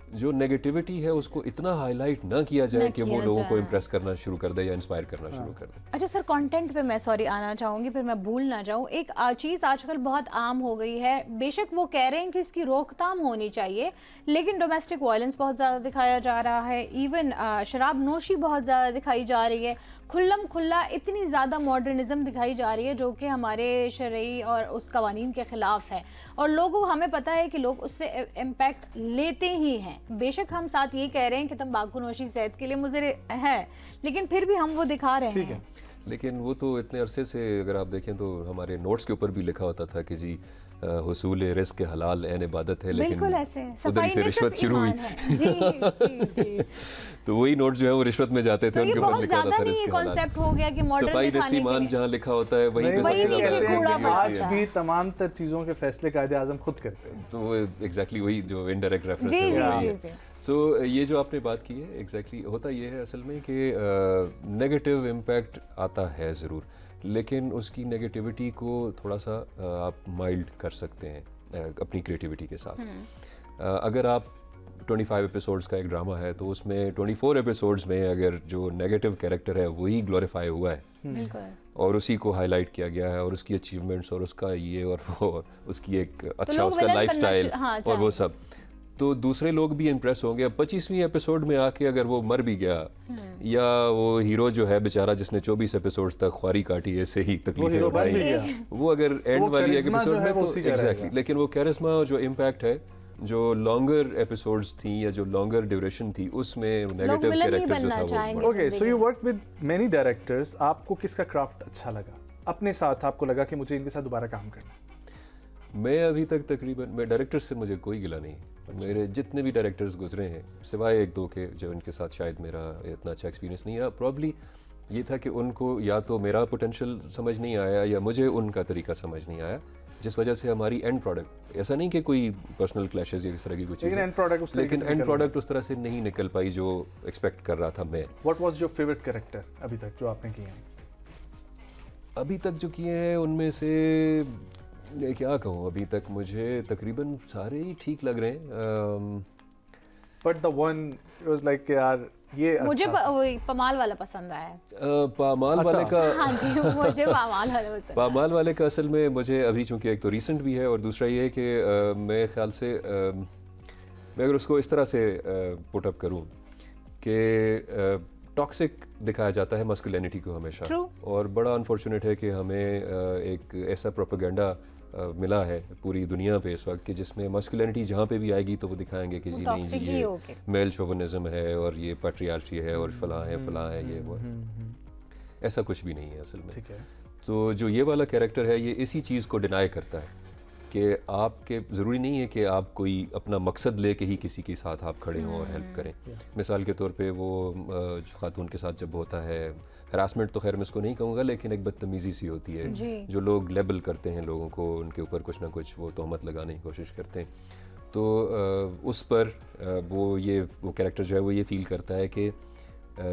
जो नेगेटिविटी है उसको इतना हाईलाइट ना किया जाए कि वो लोगों को इम्प्रेस करना शुरू कर दे या इंस्पायर करना शुरू कर दे। अच्छा सर, कंटेंट पे मैं आना चाहूँगी, फिर मैं भूल ना जाऊँ। एक चीज़ आजकल बहुत आम हो गई है, बेशक वो कह रहे हैं कि इसकी रोकथाम होनी चाहिए, लेकिन डोमेस्टिक वायलेंस बहुत ज़्यादा दिखाया जा रहा है, इवन शराब नोशी बहुत ज़्यादा दिखाई जा रही है, खुल्लम खुल्ला इतनी ज़्यादा मॉडर्निज्म दिखाई जा रही है जो कि हमारे शरई और उस कवानीन के ख़िलाफ़ है, और लोगों, हमें पता है कि लोग उससे इम्पैक्ट लेते ही हैं। बेशक हम साथ ये कह रहे हैं कि तंबाकू नोशी सेहत के लिए मुज़र है, लेकिन फिर भी हम वो दिखा रहे हैं। लेकिन वो तो इतने अरसे से अगर आप देखें तो हमारे नोट्स के ऊपर भी लिखा होता था कि जी हुसूल रिज़्क़ हालाल ऐन इबादत है, लेकिन उधर से रिश्वत शुरू हुई। जी। तो वही नोट जो है वो रिश्वत में जाते थे, उनके ऊपर लिखा होता था रिज़्क़ हालाल। कॉन्सेप्ट हो गया कि मॉडर्न सफाई रस्तीमान जहाँ लिखा होता है वहीं पे सबसे आज भी तमाम तर चीज़ों के फैसले कायदे आज़म खुद करते हैं, तो एग्जैक्टली वही जो इनडायरेक्ट रेफरेंस है। सो ये जो आपने बात की है एग्जैक्टली होता ये है असल में कि नेगेटिव इम्पैक्ट आता है ज़रूर, लेकिन उसकी नेगेटिविटी को थोड़ा सा आप माइल्ड कर सकते हैं अपनी क्रिएटिविटी के साथ। अगर आप 25 एपिसोड्स का एक ड्रामा है, तो उसमें 24 एपिसोड्स में अगर जो नेगेटिव कैरेक्टर है वही ग्लोरीफाई हुआ है बिल्कुल। और उसी को हाईलाइट किया गया है और उसकी अचीवमेंट्स और उसका ये और वो, उसकी एक अच्छा लोग उसका villain लाइफस्टाइल बनना हाँ, और वो सब, तो दूसरे लोग भी इम्प्रेस होंगे। अब 25वीं एपिसोड में आके अगर वो मर भी गया या वो हीरो जो है बेचारा जिसने 24 एपिसोड तक ख्वारी काटी ऐसे ही तकलीफें हीरो बन भी उठाई, गया। वो अगर एंड वो वाली charisma एपिसोड जो है में वो तो उसी का एग्जैक्टली, रहेगा। लेकिन वो कैरिस्मा जो इम्पैक्ट है जो लॉन्गर एपिसोड्स थी या जो लॉन्गर ड्यूरेशन थी उसमें नेगेटिव villain ही कैरेक्टर जो बनना था चाहेंगे। वो okay, so you work with many directors, आपको किसका क्राफ्ट अच्छा लगा अपने साथ? आपको लगा कि मुझे इनके साथ दोबारा काम करना है? मैं अभी तक तकरीबन मैं डायरेक्टर्स से मुझे कोई गिला नहीं। मेरे जितने भी डायरेक्टर्स गुजरे हैं सिवाय एक दो के जो उनके साथ शायद मेरा इतना अच्छा एक्सपीरियंस नहीं रहा, प्रॉब्ली ये था कि उनको या तो मेरा पोटेंशियल समझ नहीं आया या मुझे उनका तरीका समझ नहीं आया, जिस वजह से हमारी एंड प्रोडक्ट, ऐसा नहीं कि कोई पर्सनल क्लैशेस या इस तरह की कुछ लेकिन एंड प्रोडक्ट उस तरीके लेकिन से एंड निकल प्रोडक्ट उस तरह से नहीं निकल पाई जो एक्सपेक्ट कर रहा था मैं। What was your favourite character अभी तक जो आपने किए हैं? अभी तक जो किए हैं उनमें से मैं क्या कहूँ, अभी तक मुझे तकरीबन सारे ही ठीक लग रहे हैं। But the one was like यार ये मुझे अच्छा वही पमाल वाला पसंद आया है। पामाल अच्छा। वाले का हाँ जी, मुझे पमाल वाला पसंद आया। पामाल वाले का असल में मुझे अभी चूंकि एक तो रीसेंट भी है और दूसरा ये है कि मैं ख्याल से मैं अगर उसको इस तरह से पुट अप करूँ कि टॉक्सिक दिखाया जाता है मस्कुलिनिटी को हमेशा True. और बड़ा अनफॉर्चुनेट है कि हमें एक ऐसा प्रोपेगेंडा मिला है पूरी दुनिया पे इस वक्त कि जिसमें मस्कुलिनिटी जहाँ पे भी आएगी तो वो दिखाएंगे कि वो जी नहीं toxic जी ही ये होके। मेल शोविनिज्म है और ये पैट्रियार्ची है और फलां है ये वो है। ऐसा कुछ भी नहीं है असल में। ठीक है। तो जो ये वाला कैरेक्टर है ये इसी चीज़ को डिनाई करता है कि आपके ज़रूरी नहीं है कि आप कोई अपना मकसद लेके ही किसी के साथ आप खड़े हों और हेल्प करें। मिसाल के तौर पे वो खातून के साथ जब होता है हरासमेंट, तो खैर मैं इसको नहीं कहूँगा, लेकिन एक बदतमीज़ी सी होती है जी। जो लोग लेबल करते हैं लोगों को, उनके ऊपर कुछ ना कुछ वो तहमत लगाने की कोशिश करते हैं। तो उस पर वो कैरेक्टर जो है वो ये फील करता है कि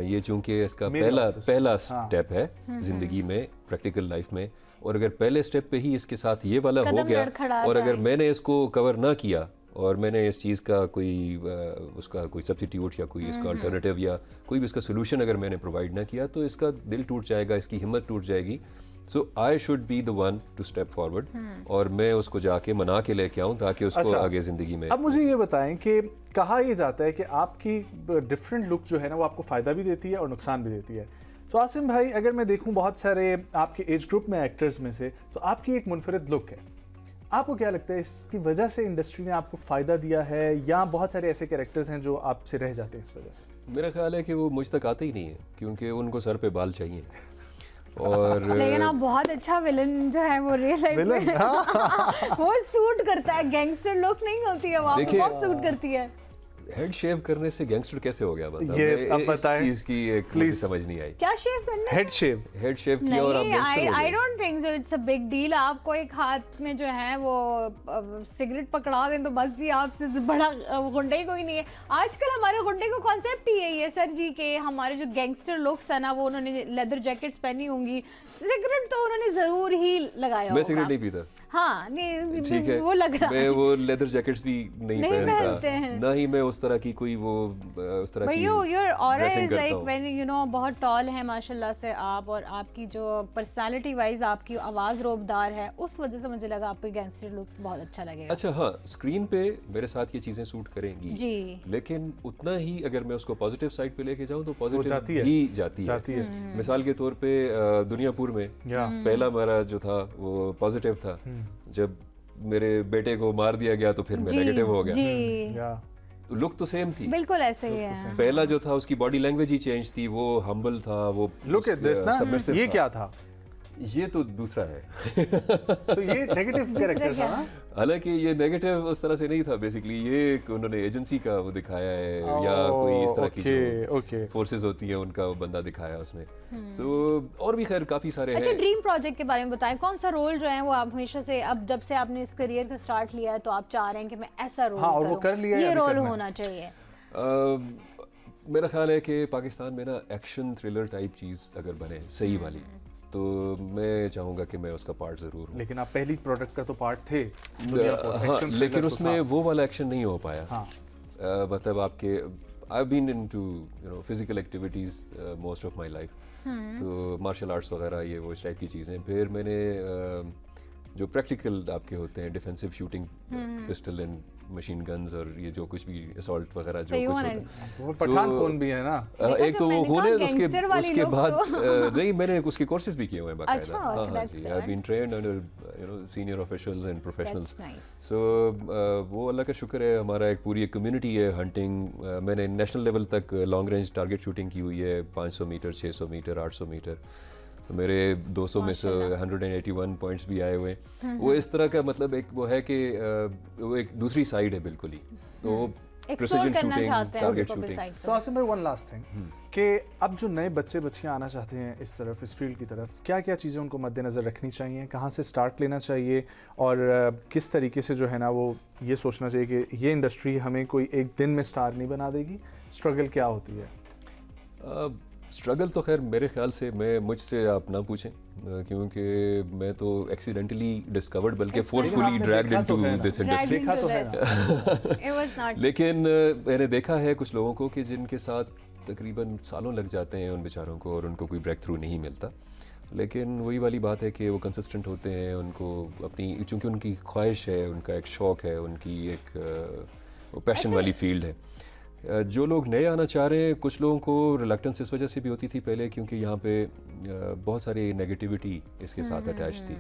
ये चूँकि इसका Male office। पहला स्टेप है ज़िंदगी में, प्रैक्टिकल लाइफ में, और अगर पहले स्टेप पे ही इसके साथ ये वाला हो कदम गया लड़खड़ा और अगर जाए। मैंने इसको कवर ना किया और मैंने इस चीज़ का कोई उसका कोई सब्स्टिट्यूट या कोई इसका अल्टरनेटिव या कोई भी इसका सोल्यूशन अगर मैंने प्रोवाइड ना किया तो इसका दिल टूट जाएगा, इसकी हिम्मत टूट जाएगी। So I should be the one to step forward और मैं उसको जाके मना के लेके आऊँ ताकि उसको अच्छा। आगे ज़िंदगी में। अब मुझे ये बताएं कि कहा ये जाता है कि आपकी डिफरेंट लुक जो है ना वो आपको फ़ायदा भी देती है और नुकसान भी देती है। तो आसिम भाई, अगर मैं देखूं बहुत सारे आपके एज ग्रुप में एक्टर्स में से, तो आपकी एक मुनफरिद लुक है। आपको क्या लगता है इसकी वजह से इंडस्ट्री ने आपको फ़ायदा दिया है या बहुत सारे ऐसे कैरेक्टर्स हैं जो आपसे रह जाते हैं इस वजह से? मेरा ख्याल है कि वो मुझ तक आते ही नहीं है क्योंकि उनको सर पे बाल चाहिए। और लेकिन आप बहुत अच्छा विलन जो है वो रियल लाइफ Villain, में वो सूट करता है, गैंगस्टर लुक नहीं होती है वो आपको देखिए, बहुत सूट करती है। हेड शेव करने से गैंगस्टर कैसे हो गया बंदा? ये मैं अब इस बताएं, चीज़ की एक मुझे please। समझ नहीं आई। क्या शेव करना है? हेड शेव। हेड शेव किया और आप नहीं, गैंगस्टर हो आई गए। Don't think so, it's a big deal. आपको एक हाथ में जो है वो सिगरेट पकड़ा दें तो बस जी आपसे बड़ा गुंडे कोई नहीं है। आजकल हमारे गुंडे को कॉन्सेप्ट ही यही है सर जी के हमारे जो गैंगस्टर लुक्स है ना वो उन्होंने लेदर जैकेट्स पहनी होंगी, सिगरेट तो उन्होंने जरूर ही लगाया मैं होगा। सिगरेट नहीं पीता। हाँ नहीं, ठीक है, वो लग रहा मैं है। वो लेदर जैकेट्स भी नहीं नहीं पहनते पहनता, हैं। ना ही मैं उस तरह की कोई वो उस तरह But की your aura dressing is करता like हूँ। when you know बहुत टॉल है माशाल्लाह से आप, और आपकी जो पर्सनालिटी वाइज आपकी आवाज़ रोबदार है, उस वजह से मुझे लगा आपकी गैंगस्टर लुक बहुत अच्छा लगेगा। अच्छा हाँ, स्क्रीन पे मेरे साथ ये चीज़ें सूट करेंगी जी। लेकिन उतना ही अगर मैं उसको पॉजिटिव साइड पे लेके जाऊँ तो जाती पॉजिटिव है। ही जाती जाती है। है। मिसाल के तौर पे दुनियापुर में या पहला मेरा जो था वो पॉजिटिव था, जब मेरे बेटे को मार दिया गया तो फिर मैं जी, नेगेटिव हो गया। जी या लुक तो सेम थी, बिल्कुल ऐसे ही है। पहला जो था उसकी बॉडी लैंग्वेज ही चेंज थी, वो हम्बल था, वो लुक एट दिस ना, submissive ये था। क्या था? ये तो दूसरा है। तो ये नेगेटिव कैरेक्टर था ना? हालांकि ये नेगेटिव उस तरह से नहीं था, बेसिकली ये एक उन्होंने एजेंसी का वो दिखाया है या कोई इस तरह की जो फोर्सेस होती है उनका वो बंदा दिखाया उसमें। सो और भी खैर काफी सारे अच्छा, हैं। ड्रीम प्रोजेक्ट के बारे में बताएं, कौन सा रोल जो है वो आप हमेशा से, अब जब से आपने इस करियर का स्टार्ट लिया है तो आप चाह रहे हैं कि मैं ऐसा रोल हाँ, और वो करूं, कर लिया है, ये अभी रोल करना है। होना चाहिए। मेरा ख्याल है कि पाकिस्तान में ना एक्शन थ्रिलर टाइप चीज़ अगर बने सही वाली तो मैं चाहूँगा कि मैं उसका पार्ट ज़रूर हूँ। लेकिन आप पहली प्रोडक्ट का तो पार्ट थे हाँ, लेकिन उसमें वो वाला एक्शन नहीं हो पाया। हाँ, मतलब आपके I been into physical activities most of my life, तो मार्शल आर्ट्स वगैरह ये वो इस टाइप की चीज़ें। फिर मैंने जो प्रैक्टिकल आपके होते हैं defensive shooting, pistol and machine guns और ये जो कुछ भी असॉल्ट वगैरह जो कुछ होता है, वो पठान कौन भी है ना, एक तो वो होने उसके बाद तो। नहीं, मैंने उसके कोर्सेज भी किए हुए हैं बाकायदा। अच्छा, हाँ हाँ that's जी, good. I been trained under senior officials and professionals. That's nice. So वो अल्लाह का शुक्र है, हमारा एक पूरी एक कम्युनिटी है हंटिंग। मैंने नेशनल लेवल तक लॉन्ग रेंज टारगेट शूटिंग की हुई है, 500 मीटर, 600 मीटर, 800 मीटर। तो मेरे 200 में से 181 पॉइंट्स भी आए हुए हैं। वो इस तरह का मतलब एक वो है कि वो एक दूसरी साइड है बिल्कुल ही, तो एक्सप्लोर करना चाहते हैं टारगेट उसको भी शूटिंग। साइड तो आसिम भाई वन लास्ट थिंग कि अब जो नए बच्चे बच्चियां आना चाहते हैं इस तरफ, इस फील्ड की तरफ, क्या क्या चीज़ें उनको मद्देनज़र रखनी चाहिए, कहाँ से स्टार्ट लेना चाहिए और किस तरीके से जो है ना वो ये सोचना चाहिए कि ये इंडस्ट्री हमें कोई एक दिन में स्टार नहीं बना देगी, स्ट्रगल क्या होती है? स्ट्रगल तो खैर मेरे ख्याल से मुझसे आप ना पूछें, क्योंकि मैं तो एक्सीडेंटली डिस्कवर्ड बल्कि forcefully dragged into this industry. देखा तो है लेकिन मैंने देखा है कुछ लोगों को कि जिनके साथ तकरीबन सालों लग जाते हैं उन बेचारों को और उनको कोई ब्रेक थ्रू नहीं मिलता। लेकिन वही वाली बात है कि वो कंसिस्टेंट होते हैं, उनको अपनी, चूँकि उनकी ख्वाहिश है, उनका एक शौक़ है, उनकी एक पैशन वाली फील्ड है। जो लोग नए आना चाह रहे हैं, कुछ लोगों को रिलक्टेंस इस वजह से भी होती थी पहले क्योंकि यहाँ पे बहुत सारी नेगेटिविटी इसके साथ अटैच थी,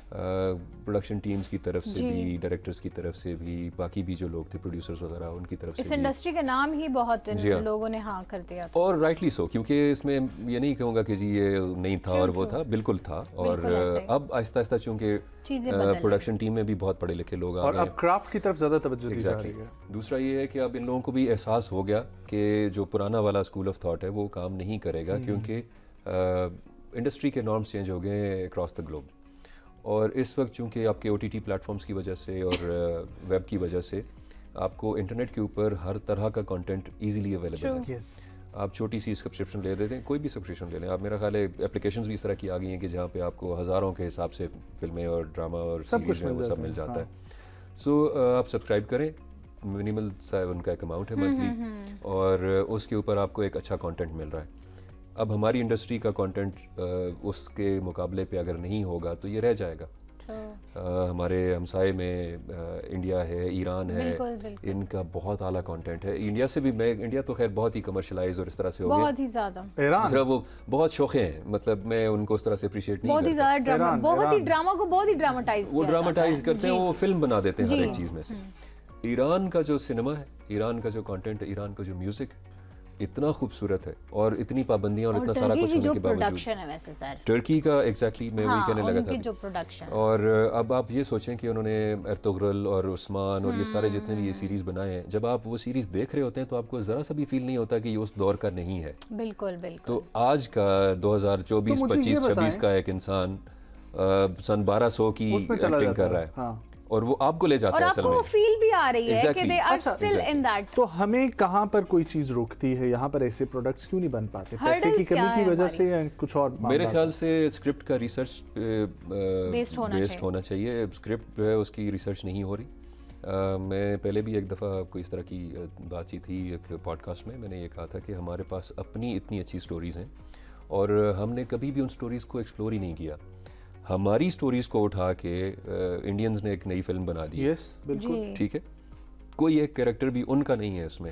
प्रोडक्शन टीम्स की तरफ से भी, डायरेक्टर्स की तरफ से भी, बाकी भी जो लोग थे प्रोड्यूसर्स वगैरह उनकी तरफ से इस भी। इंडस्ट्री का नाम ही बहुत जी हाँ। लोगों ने हाँ कर दिया था। और राइटली सो, क्योंकि इसमें ये नहीं कहूँगा कि जी ये नहीं था और वो था, बिल्कुल था। और बिल्कुल ऐसे। अब आहिस्ता आहिस्ता चूँकि चीज़ें बदल रही प्रोडक्शन टीम में भी बहुत पढ़े लिखे लोग आ और गए अब क्राफ्ट की तरफ ज़्यादा तवज्जो दी जा एग्जैक्टली। रही है। दूसरा ये है कि अब इन लोगों को भी एहसास हो गया कि जो पुराना वाला स्कूल ऑफ थॉट है वो काम नहीं करेगा, क्योंकि इंडस्ट्री के नॉर्म्स चेंज हो गए हैं अक्रॉस द ग्लोब। और इस वक्त चूँकि आपके OTT प्लेटफॉर्म्स की वजह से और वेब की वजह से आपको इंटरनेट के ऊपर हर तरह का कंटेंट इजीली अवेलेबल है। यस, आप छोटी सी सब्सक्रिप्शन ले लेते हैं, कोई भी सब्सक्रिप्शन ले लें आप, मेरा ख्याल है एप्लीकेशंस भी इस तरह की आ गई हैं कि जहाँ पे आपको हज़ारों के हिसाब से फिल्में और ड्रामा और सीरीज में वो सब मिल जाता है। सो आप सब्सक्राइब करें, मिनिमल सा उनका एक अमाउंट है मंथली, और उसके ऊपर आपको एक अच्छा कंटेंट मिल रहा है। अब हमारी इंडस्ट्री का कंटेंट उसके मुकाबले पे अगर नहीं होगा तो ये रह जाएगा। हमारे हमसाए में इंडिया है, ईरान है, बिल्कुल, बिल्कुल। इनका बहुत आला कंटेंट है। इंडिया से भी, मैं इंडिया तो खैर बहुत ही कमर्शलाइज और इस तरह से हो गया, बहुत ही ज्यादा, ईरान दूसरा वो बहुत शौक़े हैं, मतलब मैं उनको उस तरह से अप्रिशिएट नहीं बहुत ही करता। ज्यादा ड्रामा, ईरान, बहुत ही ईरान। ड्रामा को बहुत ही ड्रामाटाइज वो ड्रामाटाइज करते हैं, वो फिल्म बना देते हैं जी। हर एक चीज़ में से। ईरान का जो सिनेमा है, ईरान का जो कंटेंट है, ईरान का जो म्यूज़िक इतना खूबसूरत है और इतनी पाबंदियां और इतना सारा कुछ होने के बावजूद, प्रोडक्शन है वैसे सर, टर्की का एग्जैक्टली मैं वही कहने लगा उनकी था जो प्रोडक्शन। और अब आप ये सोचें कि उन्होंने अर्तुगरुल और उस्मान और ये सारे जितने भी ये सीरीज़ बनाए हैं, जब आप वो सीरीज़ देख रहे होते हैं तो आपको ज़रा सा भी फील नहीं होता कि ये उस दौर का नहीं है। बिल्कुल बिल्कुल। तो आज का 2024, तो मुझे ये 25, 26 बताएं। का एक इंसान सन 1200 की उसमें चला एक्टिंग जाता कर रहा है। है, हाँ। और वो आपको ले जाता और है असल आपको वो में। फील भी आ रही है कि Exactly. दे आर अच्छा, स्टिल इन दैट। तो हमें कहाँ पर कोई चीज़ रोकती है, यहाँ पर ऐसे प्रोडक्ट्स क्यों नहीं बन पाते? पैसे Hurdles की क्या कमी की है वजह हमारी? से या कुछ और मेरे मामला? ख्याल से स्क्रिप्ट का रिसर्च Based होना चाहिए। स्क्रिप्ट जो है उसकी रिसर्च नहीं हो रही। मैं पहले भी एक दफ़ा कोई इस तरह की बातचीत थी एक पॉडकास्ट में, मैंने ये कहा था कि हमारे पास अपनी इतनी अच्छी स्टोरीज़ हैं और हमने कभी भी उन स्टोरीज़ को एक्सप्लोर ही नहीं किया। हमारी स्टोरीज़ को उठा के इंडियंस ने एक नई फिल्म बना दी, यस, बिल्कुल। ठीक है, कोई एक कैरेक्टर भी उनका नहीं है उसमें,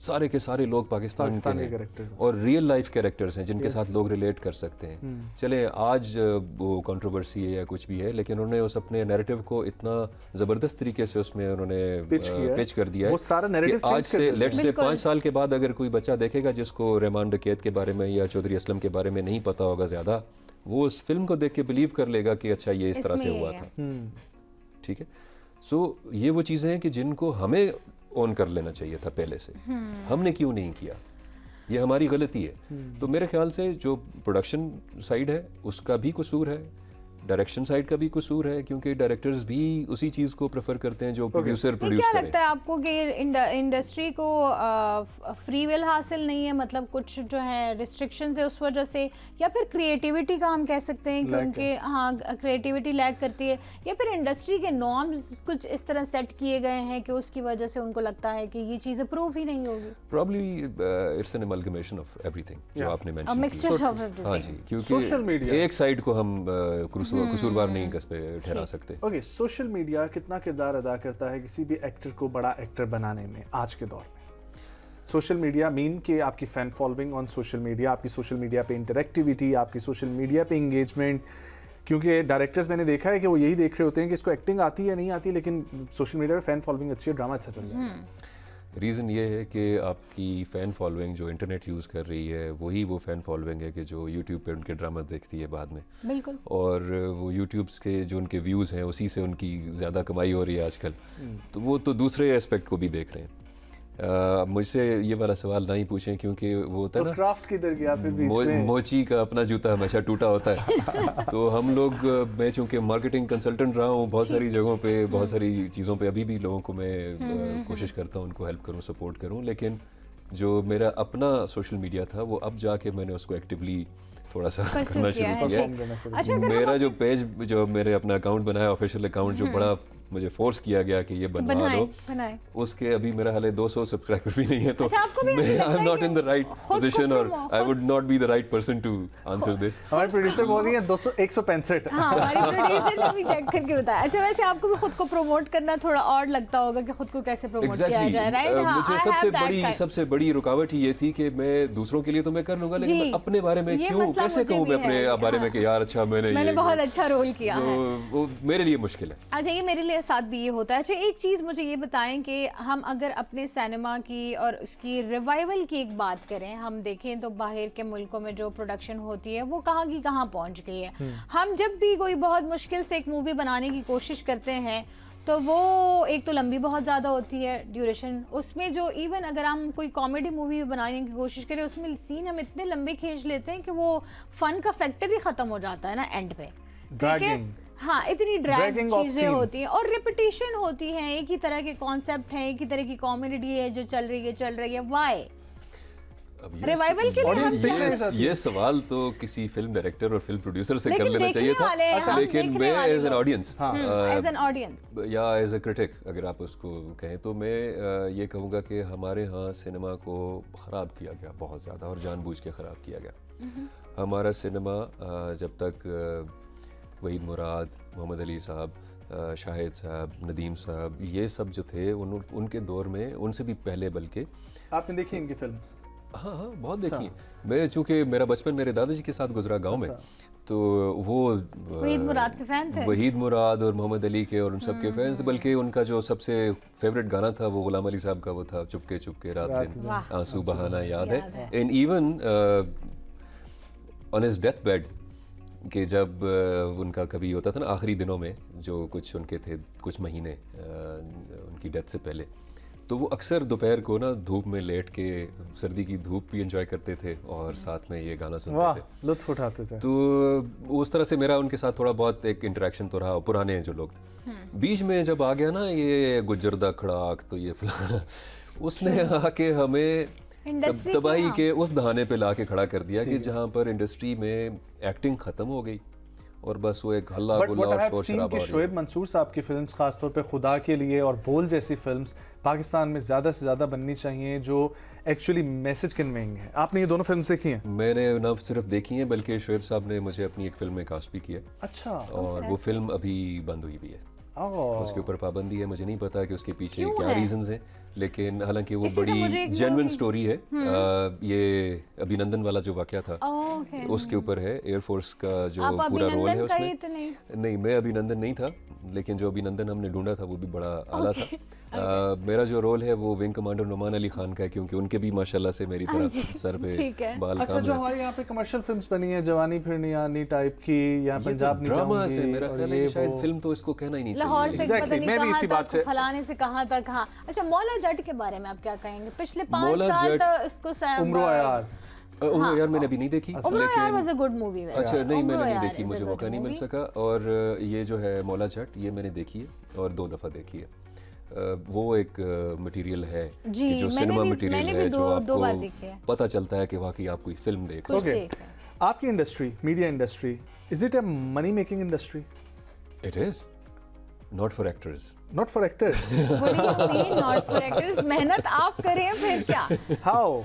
सारे के सारे लोग पाकिस्तान के पाकिस्तान के हैं characters हैं। और रियल लाइफ कैरेक्टर्स हैं जिनके साथ लोग रिलेट कर सकते हैं। चले आज वो कंट्रोवर्सी है या कुछ भी है, लेकिन उन्होंने उस अपने नैरेटिव को इतना ज़बरदस्त तरीके से उसमें उन्होंने पिच कर दिया है वो सारा narrative कि आज change कर से देते हैं। लेट्स से 5 साल के बाद अगर कोई बच्चा देखेगा जिसको रहमान डकैत के बारे में या चौधरी असलम के बारे में नहीं पता होगा ज़्यादा, वो उस फिल्म को देख के बिलीव कर लेगा कि अच्छा ये इस तरह से इसमें हुआ ये था। ठीक है, सो ये वो चीज़ें हैं कि जिनको हमें ऑन कर लेना चाहिए था पहले से, हमने क्यों नहीं किया, ये हमारी गलती है। तो मेरे ख्याल से जो प्रोडक्शन साइड है उसका भी कसूर है, डायरेक्शन साइड का भी कसूर है, क्योंकि डायरेक्टर्स भी उसी चीज़ को प्रेफर करते हैं जो प्रोड्यूसर क्या प्रोड्यूस करे। लगता है आपको कि इंडस्ट्री को फ्री विल हासिल नहीं है, मतलब कुछ जो है रिस्ट्रिक्शंस है उस वजह से, या फिर क्रिएटिविटी का हम कह सकते हैं कि उनके क्रिएटिविटी लैग करती है, या फिर इंडस्ट्री के नॉर्म्स कुछ इस तरह सेट किए गए हैं कि उसकी वजह से उनको लगता है कि ये चीज़ अप्रूव ही नहीं होगी? Probably it's an amalgamation of everything जो आपने A mention mixture of everything. हाँ जी, क्योंकि Social media. एक साइड को हम कसूरवार नहीं कस पे ठहरा सकते। ओके, सोशल मीडिया कितना किरदार अदा करता है किसी भी एक्टर को बड़ा एक्टर बनाने में आज के दौर में? सोशल मीडिया मीन कि आपकी fan following on social media, आपकी सोशल मीडिया पे इंटरेक्टिविटी, आपकी सोशल मीडिया पे इंगेजमेंट, क्योंकि डायरेक्टर्स मैंने देखा है कि वो यही देख रहे होते हैं कि इसको एक्टिंग आती है या नहीं आती, लेकिन सोशल मीडिया पे फैन फॉलोइंग अच्छी है, ड्रामा अच्छा चल रहा है। रीज़न ये है कि आपकी फ़ैन फॉलोइंग जो इंटरनेट यूज़ कर रही है वही वो फ़ैन फॉलोइंग है कि जो यूट्यूब पे उनके ड्रामा देखती है बाद में। बिल्कुल। और वो यूट्यूब्स के जो उनके व्यूज़ हैं उसी से उनकी ज़्यादा कमाई हो रही है आजकल, तो वो तो दूसरे एस्पेक्ट को भी देख रहे हैं। मुझसे ये वाला सवाल ना ही पूछें, क्योंकि वो होता है तो ना क्राफ्ट किधर गया फिर बीच में? मोची का अपना जूता हमेशा टूटा होता है। तो हम लोग, मैं चूँकि मार्केटिंग कंसल्टेंट रहा हूँ बहुत सारी जगहों पे, बहुत सारी चीज़ों पे, अभी भी लोगों को मैं कोशिश करता हूँ उनको हेल्प करूँ, सपोर्ट करूँ, लेकिन जो मेरा अपना सोशल मीडिया था वो अब जाके मैंने उसको एक्टिवली थोड़ा सा करना शुरू किया। अच्छा, मेरा जो पेज, जो मेरे अपना अकाउंट बनाया, ऑफिशियल अकाउंट, जो बड़ा मुझे फोर्स किया गया कि ये बनवा लो, उसके अभी मेरा हाले 200 सब्सक्राइबर भी नहीं है, तो मैं I am not in the right position और I would not be the right person to answer this. हमारे प्रोड्यूसर बोल रही है 165। हाँ, हमारे प्रोड्यूसर ने भी चेक करके बताया। अच्छा, वैसे आपको भी खुद को प्रमोट करना थोड़ा और लगता होगा कि खुद को कैसे प्रमोट किया जाए, राइट? मुझे सबसे बड़ी रुकावट ही ये थी कि मैं दूसरों के लिए तो मैं कर लूंगा, लेकिन मैं अपने बारे में क्यों, कैसे कहूँ मैं अपने बारे में कि यार अच्छा मैंने बहुत अच्छा रोल किया है, वो मेरे लिए मुश्किल है। अच्छा, ये मेरे लिए साथ भी ये होता है। अच्छा, एक चीज़ मुझे ये बताएं कि हम अगर अपने सिनेमा की और उसकी रिवाइवल की एक बात करें, हम देखें तो बाहर के मुल्कों में जो प्रोडक्शन होती है वो कहाँ की कहाँ पहुँच गई है। हम जब भी कोई बहुत मुश्किल से एक मूवी बनाने की कोशिश करते हैं तो वो एक तो लंबी बहुत ज़्यादा होती है ड्यूरेशन, उसमें जो इवन अगर हम कोई कॉमेडी मूवी बनाने की कोशिश करें उसमें सीन हम इतने लंबे खींच लेते हैं कि वो फन का फैक्टर ही ख़त्म हो जाता है ना एंड पे, ठीक है? हाँ, इतनी ड्रैग चीज़ें होती हैं और रिपीटिशन होती हैं, एक ही तरह के कॉन्सेप्ट हैं, एक ही तरह की कॉमेडी है जो चल रही है। वाई रिवाइवल के लिए हम ये सवाल तो किसी फिल्म डायरेक्टर और फिल्म प्रोड्यूसर से कर लेना चाहिए था, लेकिन मैं एज एन ऑडियंस या एज ए क्रिटिक अगर आप उसको कहें तो मैं ये कहूँगा कि हमारे यहाँ सिनेमा को ख़राब किया गया बहुत ज़्यादा, और जानबूझ के ख़राब किया गया। हमारा सिनेमा जब तक वहीद मुराद, मोहम्मद अली साहब, शाहिद साहब, नदीम साहब, ये सब जो थे उनके दौर में, उनसे भी पहले, बल्कि आपने देखी इनकी फिल्म्स? हाँ, बहुत देखी। मैं चूँकि मेरा बचपन मेरे दादाजी के साथ गुजरा गांव में, तो वो वहीद मुराद के फैन थे, वहीद मुराद और मोहम्मद अली के और उन सब के फैंस, बल्कि उनका जो सबसे फेवरेट गाना था वो गुलाम अली साहब का वो था, चुपके चुपके रात दिन आंसू बहाना, याद है? And even on his death bed कि जब उनका कभी होता था ना आखिरी दिनों में, जो कुछ उनके थे कुछ महीने उनकी डेथ से पहले, तो वो अक्सर दोपहर को ना धूप में लेट के सर्दी की धूप भी एंजॉय करते थे और साथ में ये गाना सुनते थे, लुत्फ उठाते थे। तो उस तरह से मेरा उनके साथ थोड़ा बहुत एक इंटरेक्शन तो रहा। पुराने जो लोग बीच में जब आ गया ना ये गुजरदा खड़ाक, तो ये फलाना, उसने आके हमें तबाही के उस दहाने पे ला के खड़ा कर दिया कि जहाँ पर इंडस्ट्री में एक्टिंग खत्म हो गई और बस वो एक हल्ला गुल्ला और शोर शराबा। शोएब मंसूर साहब की फिल्म्स खासतौर पे खुदा के लिए और बोल जैसी फिल्म्स पाकिस्तान में ज़्यादा से ज़्यादा बननी चाहिए जो एक्चुअली मैसेज कन्वेइंग है। आपने ये दोनों फिल्म्स देखी हैं? मैंने ना सिर्फ देखी हैं बल्कि शोएब साहब ने मुझे अपनी एक फिल्म में कास्ट भी किया। अच्छा। और वो फिल्म अभी बंद हुई भी है, उसके ऊपर पाबंदी है। मुझे नहीं पता कि उसके पीछे क्या रीजंस हैं, लेकिन हालांकि वो बड़ी जेन्युइन स्टोरी है। ये अभिनंदन वाला जो वाकया था उसके ऊपर है। एयरफोर्स का जो पूरा रोल है उसमें। नहीं, मैं अभिनंदन नहीं था, लेकिन जो अभिनंदन हमने ढूंढा था वो भी बड़ा आला था। मेरा जो रोल है वो विंग कमांडर नुमान अली खान का है, क्योंकि उनके भी माशाल्लाह से मेरी तरह सर पे बाल। अच्छा, जो हमारे यहाँ पे कमर्शियल फिल्म्स बनी है, जवानी फिर नियानी टाइप की या पंजाब ड्रामा से, मेरा ख्याल है शायद फिल्म तो इसको कहना ही नहीं चाहिए। लाहौर से पता नहीं कहां तक, फलाने से कहां तक। हाँ, अच्छा, मौला जट के बारे में आप क्या कहेंगे? पिछले 5 साल तक इसको यार मैंने अभी नहीं देखी, उम्रो यार वाज अ गुड मूवी। अच्छा नहीं मैंने नहीं देखी, मुझे मौका नहीं मिल सका। और ये जो है मौला जट, ये मैंने देखी है और 2 दफ़ा देखी है। वो एक मटेरियल है जी, कि जो मैंने सिनेमा भी मटेरियल है, जो दो बार आपको देखी है। पता चलता है कि वाकई आप कोई फिल्म देख रहे कुछ Okay. देख रहे हैं। आपकी industry, media industry, is it a money making industry? हो। It is not for actors. Not for actors. What do you mean not for actors? मेहनत आप करें फिर क्या? हाउ?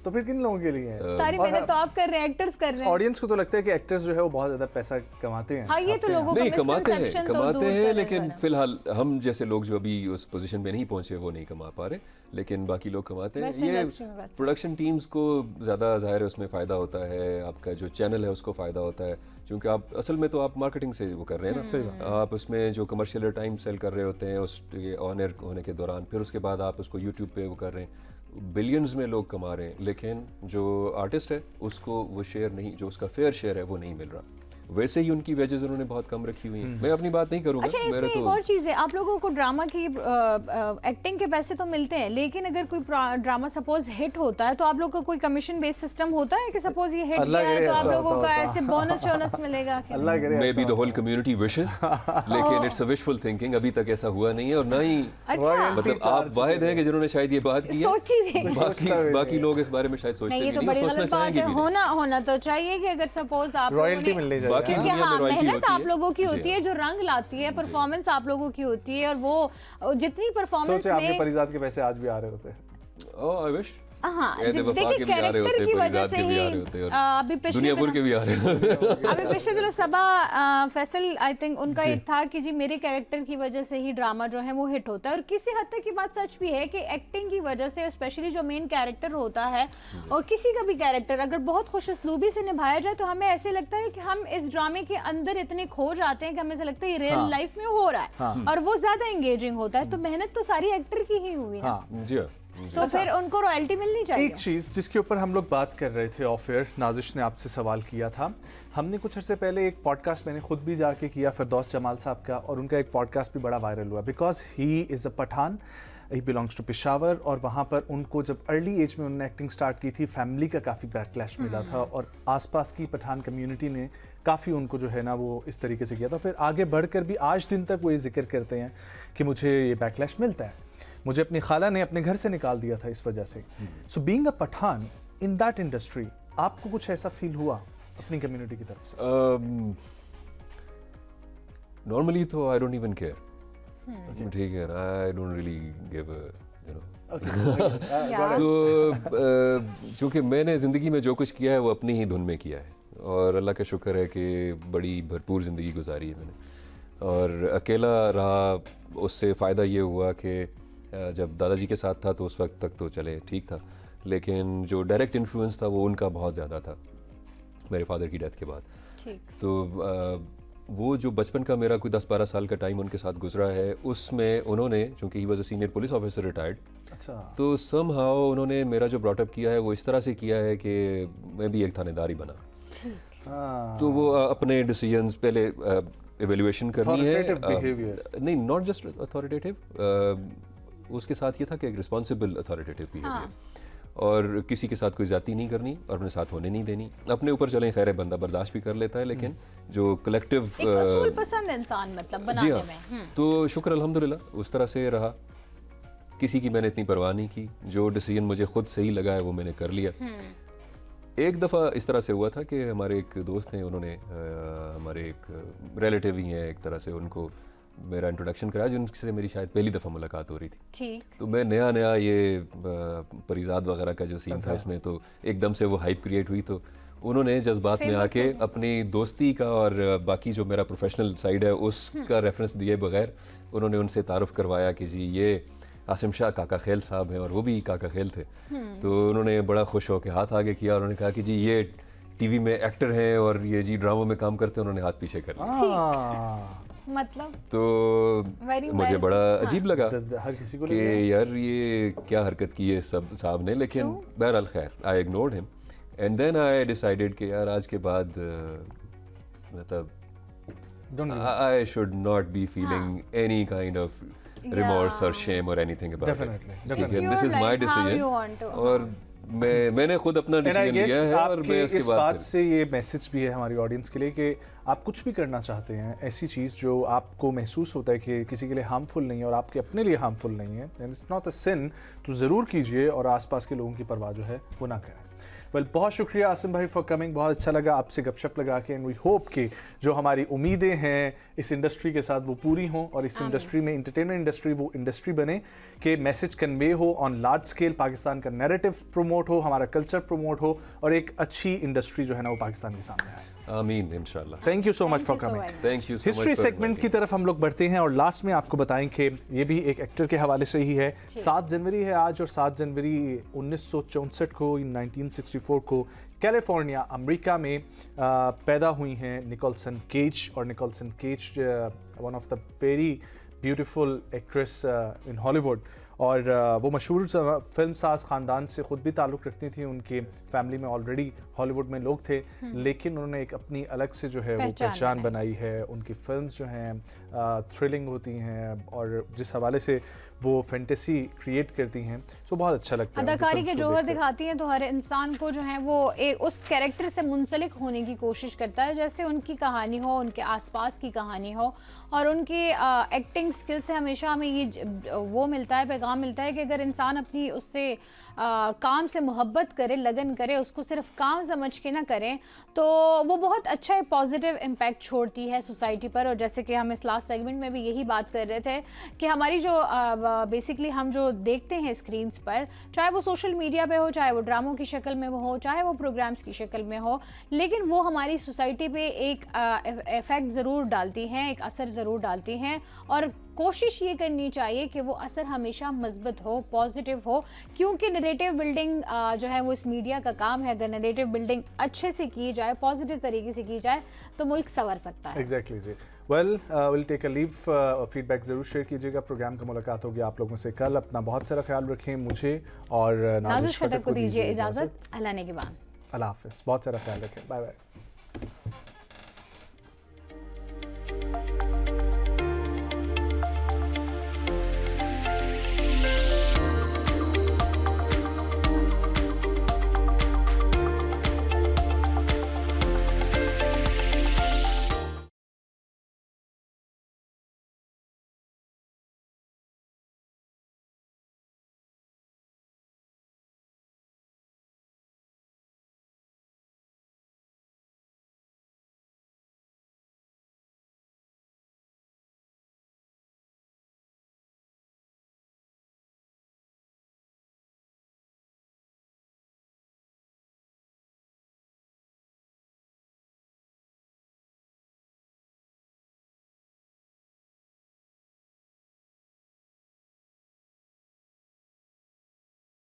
तो फिर किन लोगों के लिए है? सारी मेहनत तो आप कर रहे हैं, एक्टर्स कर रहे हैं। ऑडियंस को तो लगता है कि एक्टर्स जो है वो बहुत ज्यादा पैसा कमाते हैं। हाँ, ये तो लोगों का नहीं कमाते हैं, misconception तो कमाते दूर हैं, करें लेकिन जरा। फिलहाल हम जैसे लोग जो अभी उस पोजीशन पे नहीं पहुंचे वो नहीं कमा पा रहे, लेकिन बाकी लोग कमाते हैं। वैसे ये industry में वैसे। प्रोडक्शन टीम्स को ज़्यादा ज़ाहिर है उसमें फ़ायदा होता है, आपका जो चैनल है उसको फ़ायदा होता है, क्योंकि आप असल में तो आप मार्केटिंग से वो कर रहे हैं ना, आप उसमें जो कमर्शियल टाइम सेल कर रहे होते हैं उस ऑन एयर होने के दौरान, फिर उसके बाद आप उसको यूट्यूब पे वो कर रहे हैं, बिलियंस में लोग कमा रहे हैं, लेकिन जो आर्टिस्ट है उसको वो शेयर नहीं, जो उसका फेयर शेयर है वो नहीं मिल रहा। वैसे ही उनकी वेजेस उन्होंने बहुत कम रखी हुई हैं। मैं अपनी बात नहीं करूंगा। अच्छा, इसमें एक और चीज़ है, आप लोगों को ड्रामा की एक्टिंग के पैसे तो मिलते हैं, लेकिन अगर कोई ड्रामा सपोज हिट होता है तो आप लोग का कोई कमीशन बेस्ड सिस्टम होता है कि सपोज ये हिट अल्लाह गया है करे तो आप ऐसा लोगों होता का होता। ऐसे बोनस मिलेगा कि अल्लाह करे मे ऐसा बी द होल होता। कम्युनिटी विशेस, लेकिन इट्स अ विशफुल थिंकिंग, अभी तक ऐसा हुआ नहीं है और ना ही अच्छा, मतलब आप वाहिद हैं कि जिन्होंने शायद ये बात की है, सोची भी बाकी लोग इस बारे में शायद सोचते नहीं, ये भी तो नहीं और बड़ी सोचना गलत बात चाहेंगे है। भी नहीं। होना तो चाहिए कि अगर सपोज आप रॉयल्टी लोगों ने- मिलनी बाकी चाहिए। क्योंकि दुनिया में हाँ, royalty मेहनत होती आप है। लोगों की जी होती है, हाँ। जो रंग लाती है, परफॉर्मेंस आप लोगों की होती है, और वो जितनी परफॉर्मेंस सोचे आपके में परिजात के पैसे आज भी आ रहे होते हैं। ओह आई विश हाँ, ऐसे वफा देखिए के भी आ रहे कैरेक्टर होते की हैं, वजह परिजात से के भी ही आ रहे होते हैं और अभी पिछले दुनिया भर के भी आ रहे हैं। अभी पिछले दिनों सबा फैसल आई थिंक उनका एक था कि जी मेरे कैरेक्टर की वजह से ही ड्रामा जो है वो हिट होता है, और किसी हद तक की बात सच भी है कि एक्टिंग की वजह से स्पेशली जो मेन कैरेक्टर होता है और किसी का भी कैरेक्टर अगर बहुत खुश उसलूबी से निभाया जाए तो हमें ऐसे लगता है कि हम इस ड्रामे के अंदर इतने खो जाते हैं कि हमें ऐसा लगता है ये रियल लाइफ में हो रहा है, और वो ज्यादा एंगेजिंग होता है। तो मेहनत तो सारी एक्टर की ही हुई ना, जी हाँ। तो फिर उनको रॉयल्टी मिलनी चाहिए। एक चीज़ जिसके ऊपर हम लोग बात कर रहे थे ऑफ एयर, नाजिश ने आपसे सवाल किया था, हमने कुछ अर्से पहले एक पॉडकास्ट मैंने खुद भी जाके किया फिरदौस जमाल साहब का, और उनका एक पॉडकास्ट भी बड़ा वायरल हुआ because he is a Pathan, he belongs to Peshawar, और वहाँ पर उनको जब अर्ली एज में उन्होंने एक्टिंग स्टार्ट की थी, फैमिली का काफ़ी बैकलैश मिला था और आसपास की पठान कम्युनिटी ने काफ़ी उनको जो है ना वो इस तरीके से किया था। फिर आगे बढ़कर भी आज दिन तक वो ये जिक्र करते हैं कि मुझे ये बैकलैश मिलता है, मुझे अपनी खाला ने अपने घर से निकाल दिया था इस वजह से। So being a Pathan in that industry, आपको कुछ ऐसा फील हुआ अपनी कम्युनिटी की तरफ से? नॉर्मली तो आई डोंट इवन केयर, ठीक है, I don't really give you know. तो चूँकि मैंने ज़िंदगी में जो कुछ किया है वो अपनी ही धुन में किया है, और अल्लाह का शुक्र है कि बड़ी भरपूर ज़िंदगी गुजारी है मैंने, और अकेला रहा। उससे फ़ायदा ये हुआ कि जब दादाजी के साथ था तो उस वक्त तक तो चले ठीक था, लेकिन जो डायरेक्ट इन्फ्लुएंस था वो उनका बहुत ज़्यादा था मेरे फादर की डेथ के बाद। ठीक। तो वो जो बचपन का मेरा कोई 10-12 साल का टाइम उनके साथ गुजरा है, उसमें उन्होंने, चूँकि he was a senior police officer retired, अच्छा, तो समहाउ उन्होंने मेरा जो ब्रॉटअप किया है वो इस तरह से किया है कि मैं भी एक थानेदार ही बना। तो वो अपने डिसीजंस पहले एवेल्युएशन करनी है, Authoritative behavior. नहीं नॉट जस्ट अथॉरिटेटिव, उसके साथ ये था कि एक रिस्पॉन्सिबल अथॉरिटेटिव बिहेवियर, और किसी के साथ कोई ज़्यादती नहीं करनी और अपने साथ होने नहीं देनी। अपने ऊपर चलें, खैर है, बंदा बर्दाश्त भी कर लेता है, लेकिन जो कलेक्टिव एक असूल पसंद इंसान मतलब जी बनाने हाँ, में। तो शुक्र अल्हम्दुलिल्लाह उस तरह से रहा, किसी की मैंने इतनी परवाह नहीं की, जो डिसीजन मुझे खुद सही लगा है वो मैंने कर लिया। एक दफ़ा इस तरह से हुआ था कि हमारे एक दोस्त हैं, उन्होंने हमारे एक रिलेटिव ही हैं एक तरह से, उनको मेरा इंट्रोडक्शन कराया, जिनसे मेरी शायद पहली दफ़ा मुलाकात हो रही थी। ठीक। तो मैं नया ये परिजाद वगैरह का जो सीन था इसमें, तो एकदम से वो हाइप क्रिएट हुई, तो उन्होंने जज्बात में आके अपनी दोस्ती का और बाकी जो मेरा प्रोफेशनल साइड है उसका रेफरेंस दिए बगैर उन्होंने उनसे तारुफ करवाया कि जी ये आसिम शाह काका खेल साहब हैं, और वो भी काका खेल थे। तो उन्होंने बड़ा खुश होकर हाथ आगे किया और उन्होंने कहा कि जी ये टीवी में एक्टर हैं और ये जी ड्रामों में काम करते हैं। उन्होंने हाथ पीछे कर लिया, मतलब तो Very मुझे nice. बड़ा अजीब लगा हर किसी को कि यार ये क्या हरकत की है सब साहब ने, लेकिन बहरहाल खैर I ignored him and then I decided कि यार आज के बाद मतलब I should not be feeling any kind of remorse और शेम और anything about it. Definitely. This is my decision, और मैंने खुद अपना डिसीजन लिया है और मैं इसके इस बाद बात से ये मैसेज भी है हमारी ऑडियंस के लिए कि आप कुछ भी करना चाहते हैं, ऐसी चीज़ जो आपको महसूस होता है कि किसी के लिए हार्मफुल नहीं है और आपके अपने लिए हार्मफुल नहीं है, एंड इट्स नॉट अ सिन, तो ज़रूर कीजिए और आसपास के लोगों की परवाह जो है वो ना करें। वेल, बहुत शुक्रिया आसिम भाई फॉर कमिंग, बहुत अच्छा लगा आपसे गपशप लगा के, एंड वी होप कि जो हमारी उम्मीदें हैं इस इंडस्ट्री के साथ वो पूरी हों और इस इंडस्ट्री में, एंटरटेनमेंट इंडस्ट्री, वो इंडस्ट्री बने कि मैसेज कन्वे हो ऑन लार्ज स्केल, पाकिस्तान का नैरेटिव प्रमोट हो, हमारा कल्चर प्रमोट हो और एक अच्छी इंडस्ट्री जो है ना वो पाकिस्तान के सामने आए। आमीन इंशाल्लाह। Thank you so much for coming. Thank you so much. History segment की तरफ हम लोग बढ़ते हैं और लास्ट में आपको बताएं कि ये भी एक एक्टर के हवाले से ही है। 7 जनवरी है आज और 7 जनवरी 1964 को, 1964 को कैलिफोर्निया अमेरिका में पैदा हुई हैं निकोलसन केज। और Nicholson Cage one of the very beautiful actress in Hollywood, और वो मशहूर फिल्म साज ख़ानदान से ख़ुद भी ताल्लुक़ रखती थी। उनके फैमिली में ऑलरेडी हॉलीवुड में लोग थे, लेकिन उन्होंने एक अपनी अलग से जो है वो पहचान बनाई है। उनकी फिल्म्स जो हैं थ्रिलिंग होती हैं और जिस हवाले से वो फैंटेसी क्रिएट करती हैं, सो बहुत अच्छा लगता है। अदाकारी के जौहर दिखाती हैं, तो हर इंसान को जो है वो एक उस कैरेक्टर से मुंसलिक होने की कोशिश करता है, जैसे उनकी कहानी हो, उनके आसपास की कहानी हो। और उनकी एक्टिंग स्किल से हमेशा हमें ये वो मिलता है, पैगाम मिलता है कि अगर इंसान अपनी उससे काम से मोहब्बत करे, लगन करे, उसको सिर्फ काम समझ के ना करें, तो वो बहुत अच्छा पॉजिटिव इम्पैक्ट छोड़ती है सोसाइटी पर। और जैसे कि हम इस लास्ट सेगमेंट में भी यही बात कर रहे थे कि हमारी जो बेसिकली हम जो देखते हैं स्क्रीन्स पर, चाहे वो सोशल मीडिया पे हो, चाहे वो ड्रामों की शक्ल में हो, चाहे वो प्रोग्राम्स की शक्ल में हो, लेकिन वो हमारी सोसाइटी पे एक इफ़ेक्ट ज़रूर डालती हैं, एक असर ज़रूर डालती हैं। और कोशिश ये करनी चाहिए कि वो असर हमेशा मजबूत हो, पॉजिटिव हो, क्योंकि नरेटिव बिल्डिंग जो है वो इस मीडिया का काम है। अगर नरेटिव बिल्डिंग अच्छे से की जाए, पॉजिटिव तरीके से की जाए, तो मुल्क संवर सकता है। एग्जैक्टली जी। Well, will take a leave. Feedback ज़रूर शेयर कीजिएगा। प्रोग्राम का मुलाकात होगी आप लोगों से कल। अपना बहुत सारा ख्याल रखें। मुझे और नाज़िश खटक को दीजिए इजाज़त। अल्लाह ने के बाद। अल्लाह हाफ़िज़। बहुत सारा ख्याल रखें। Bye bye.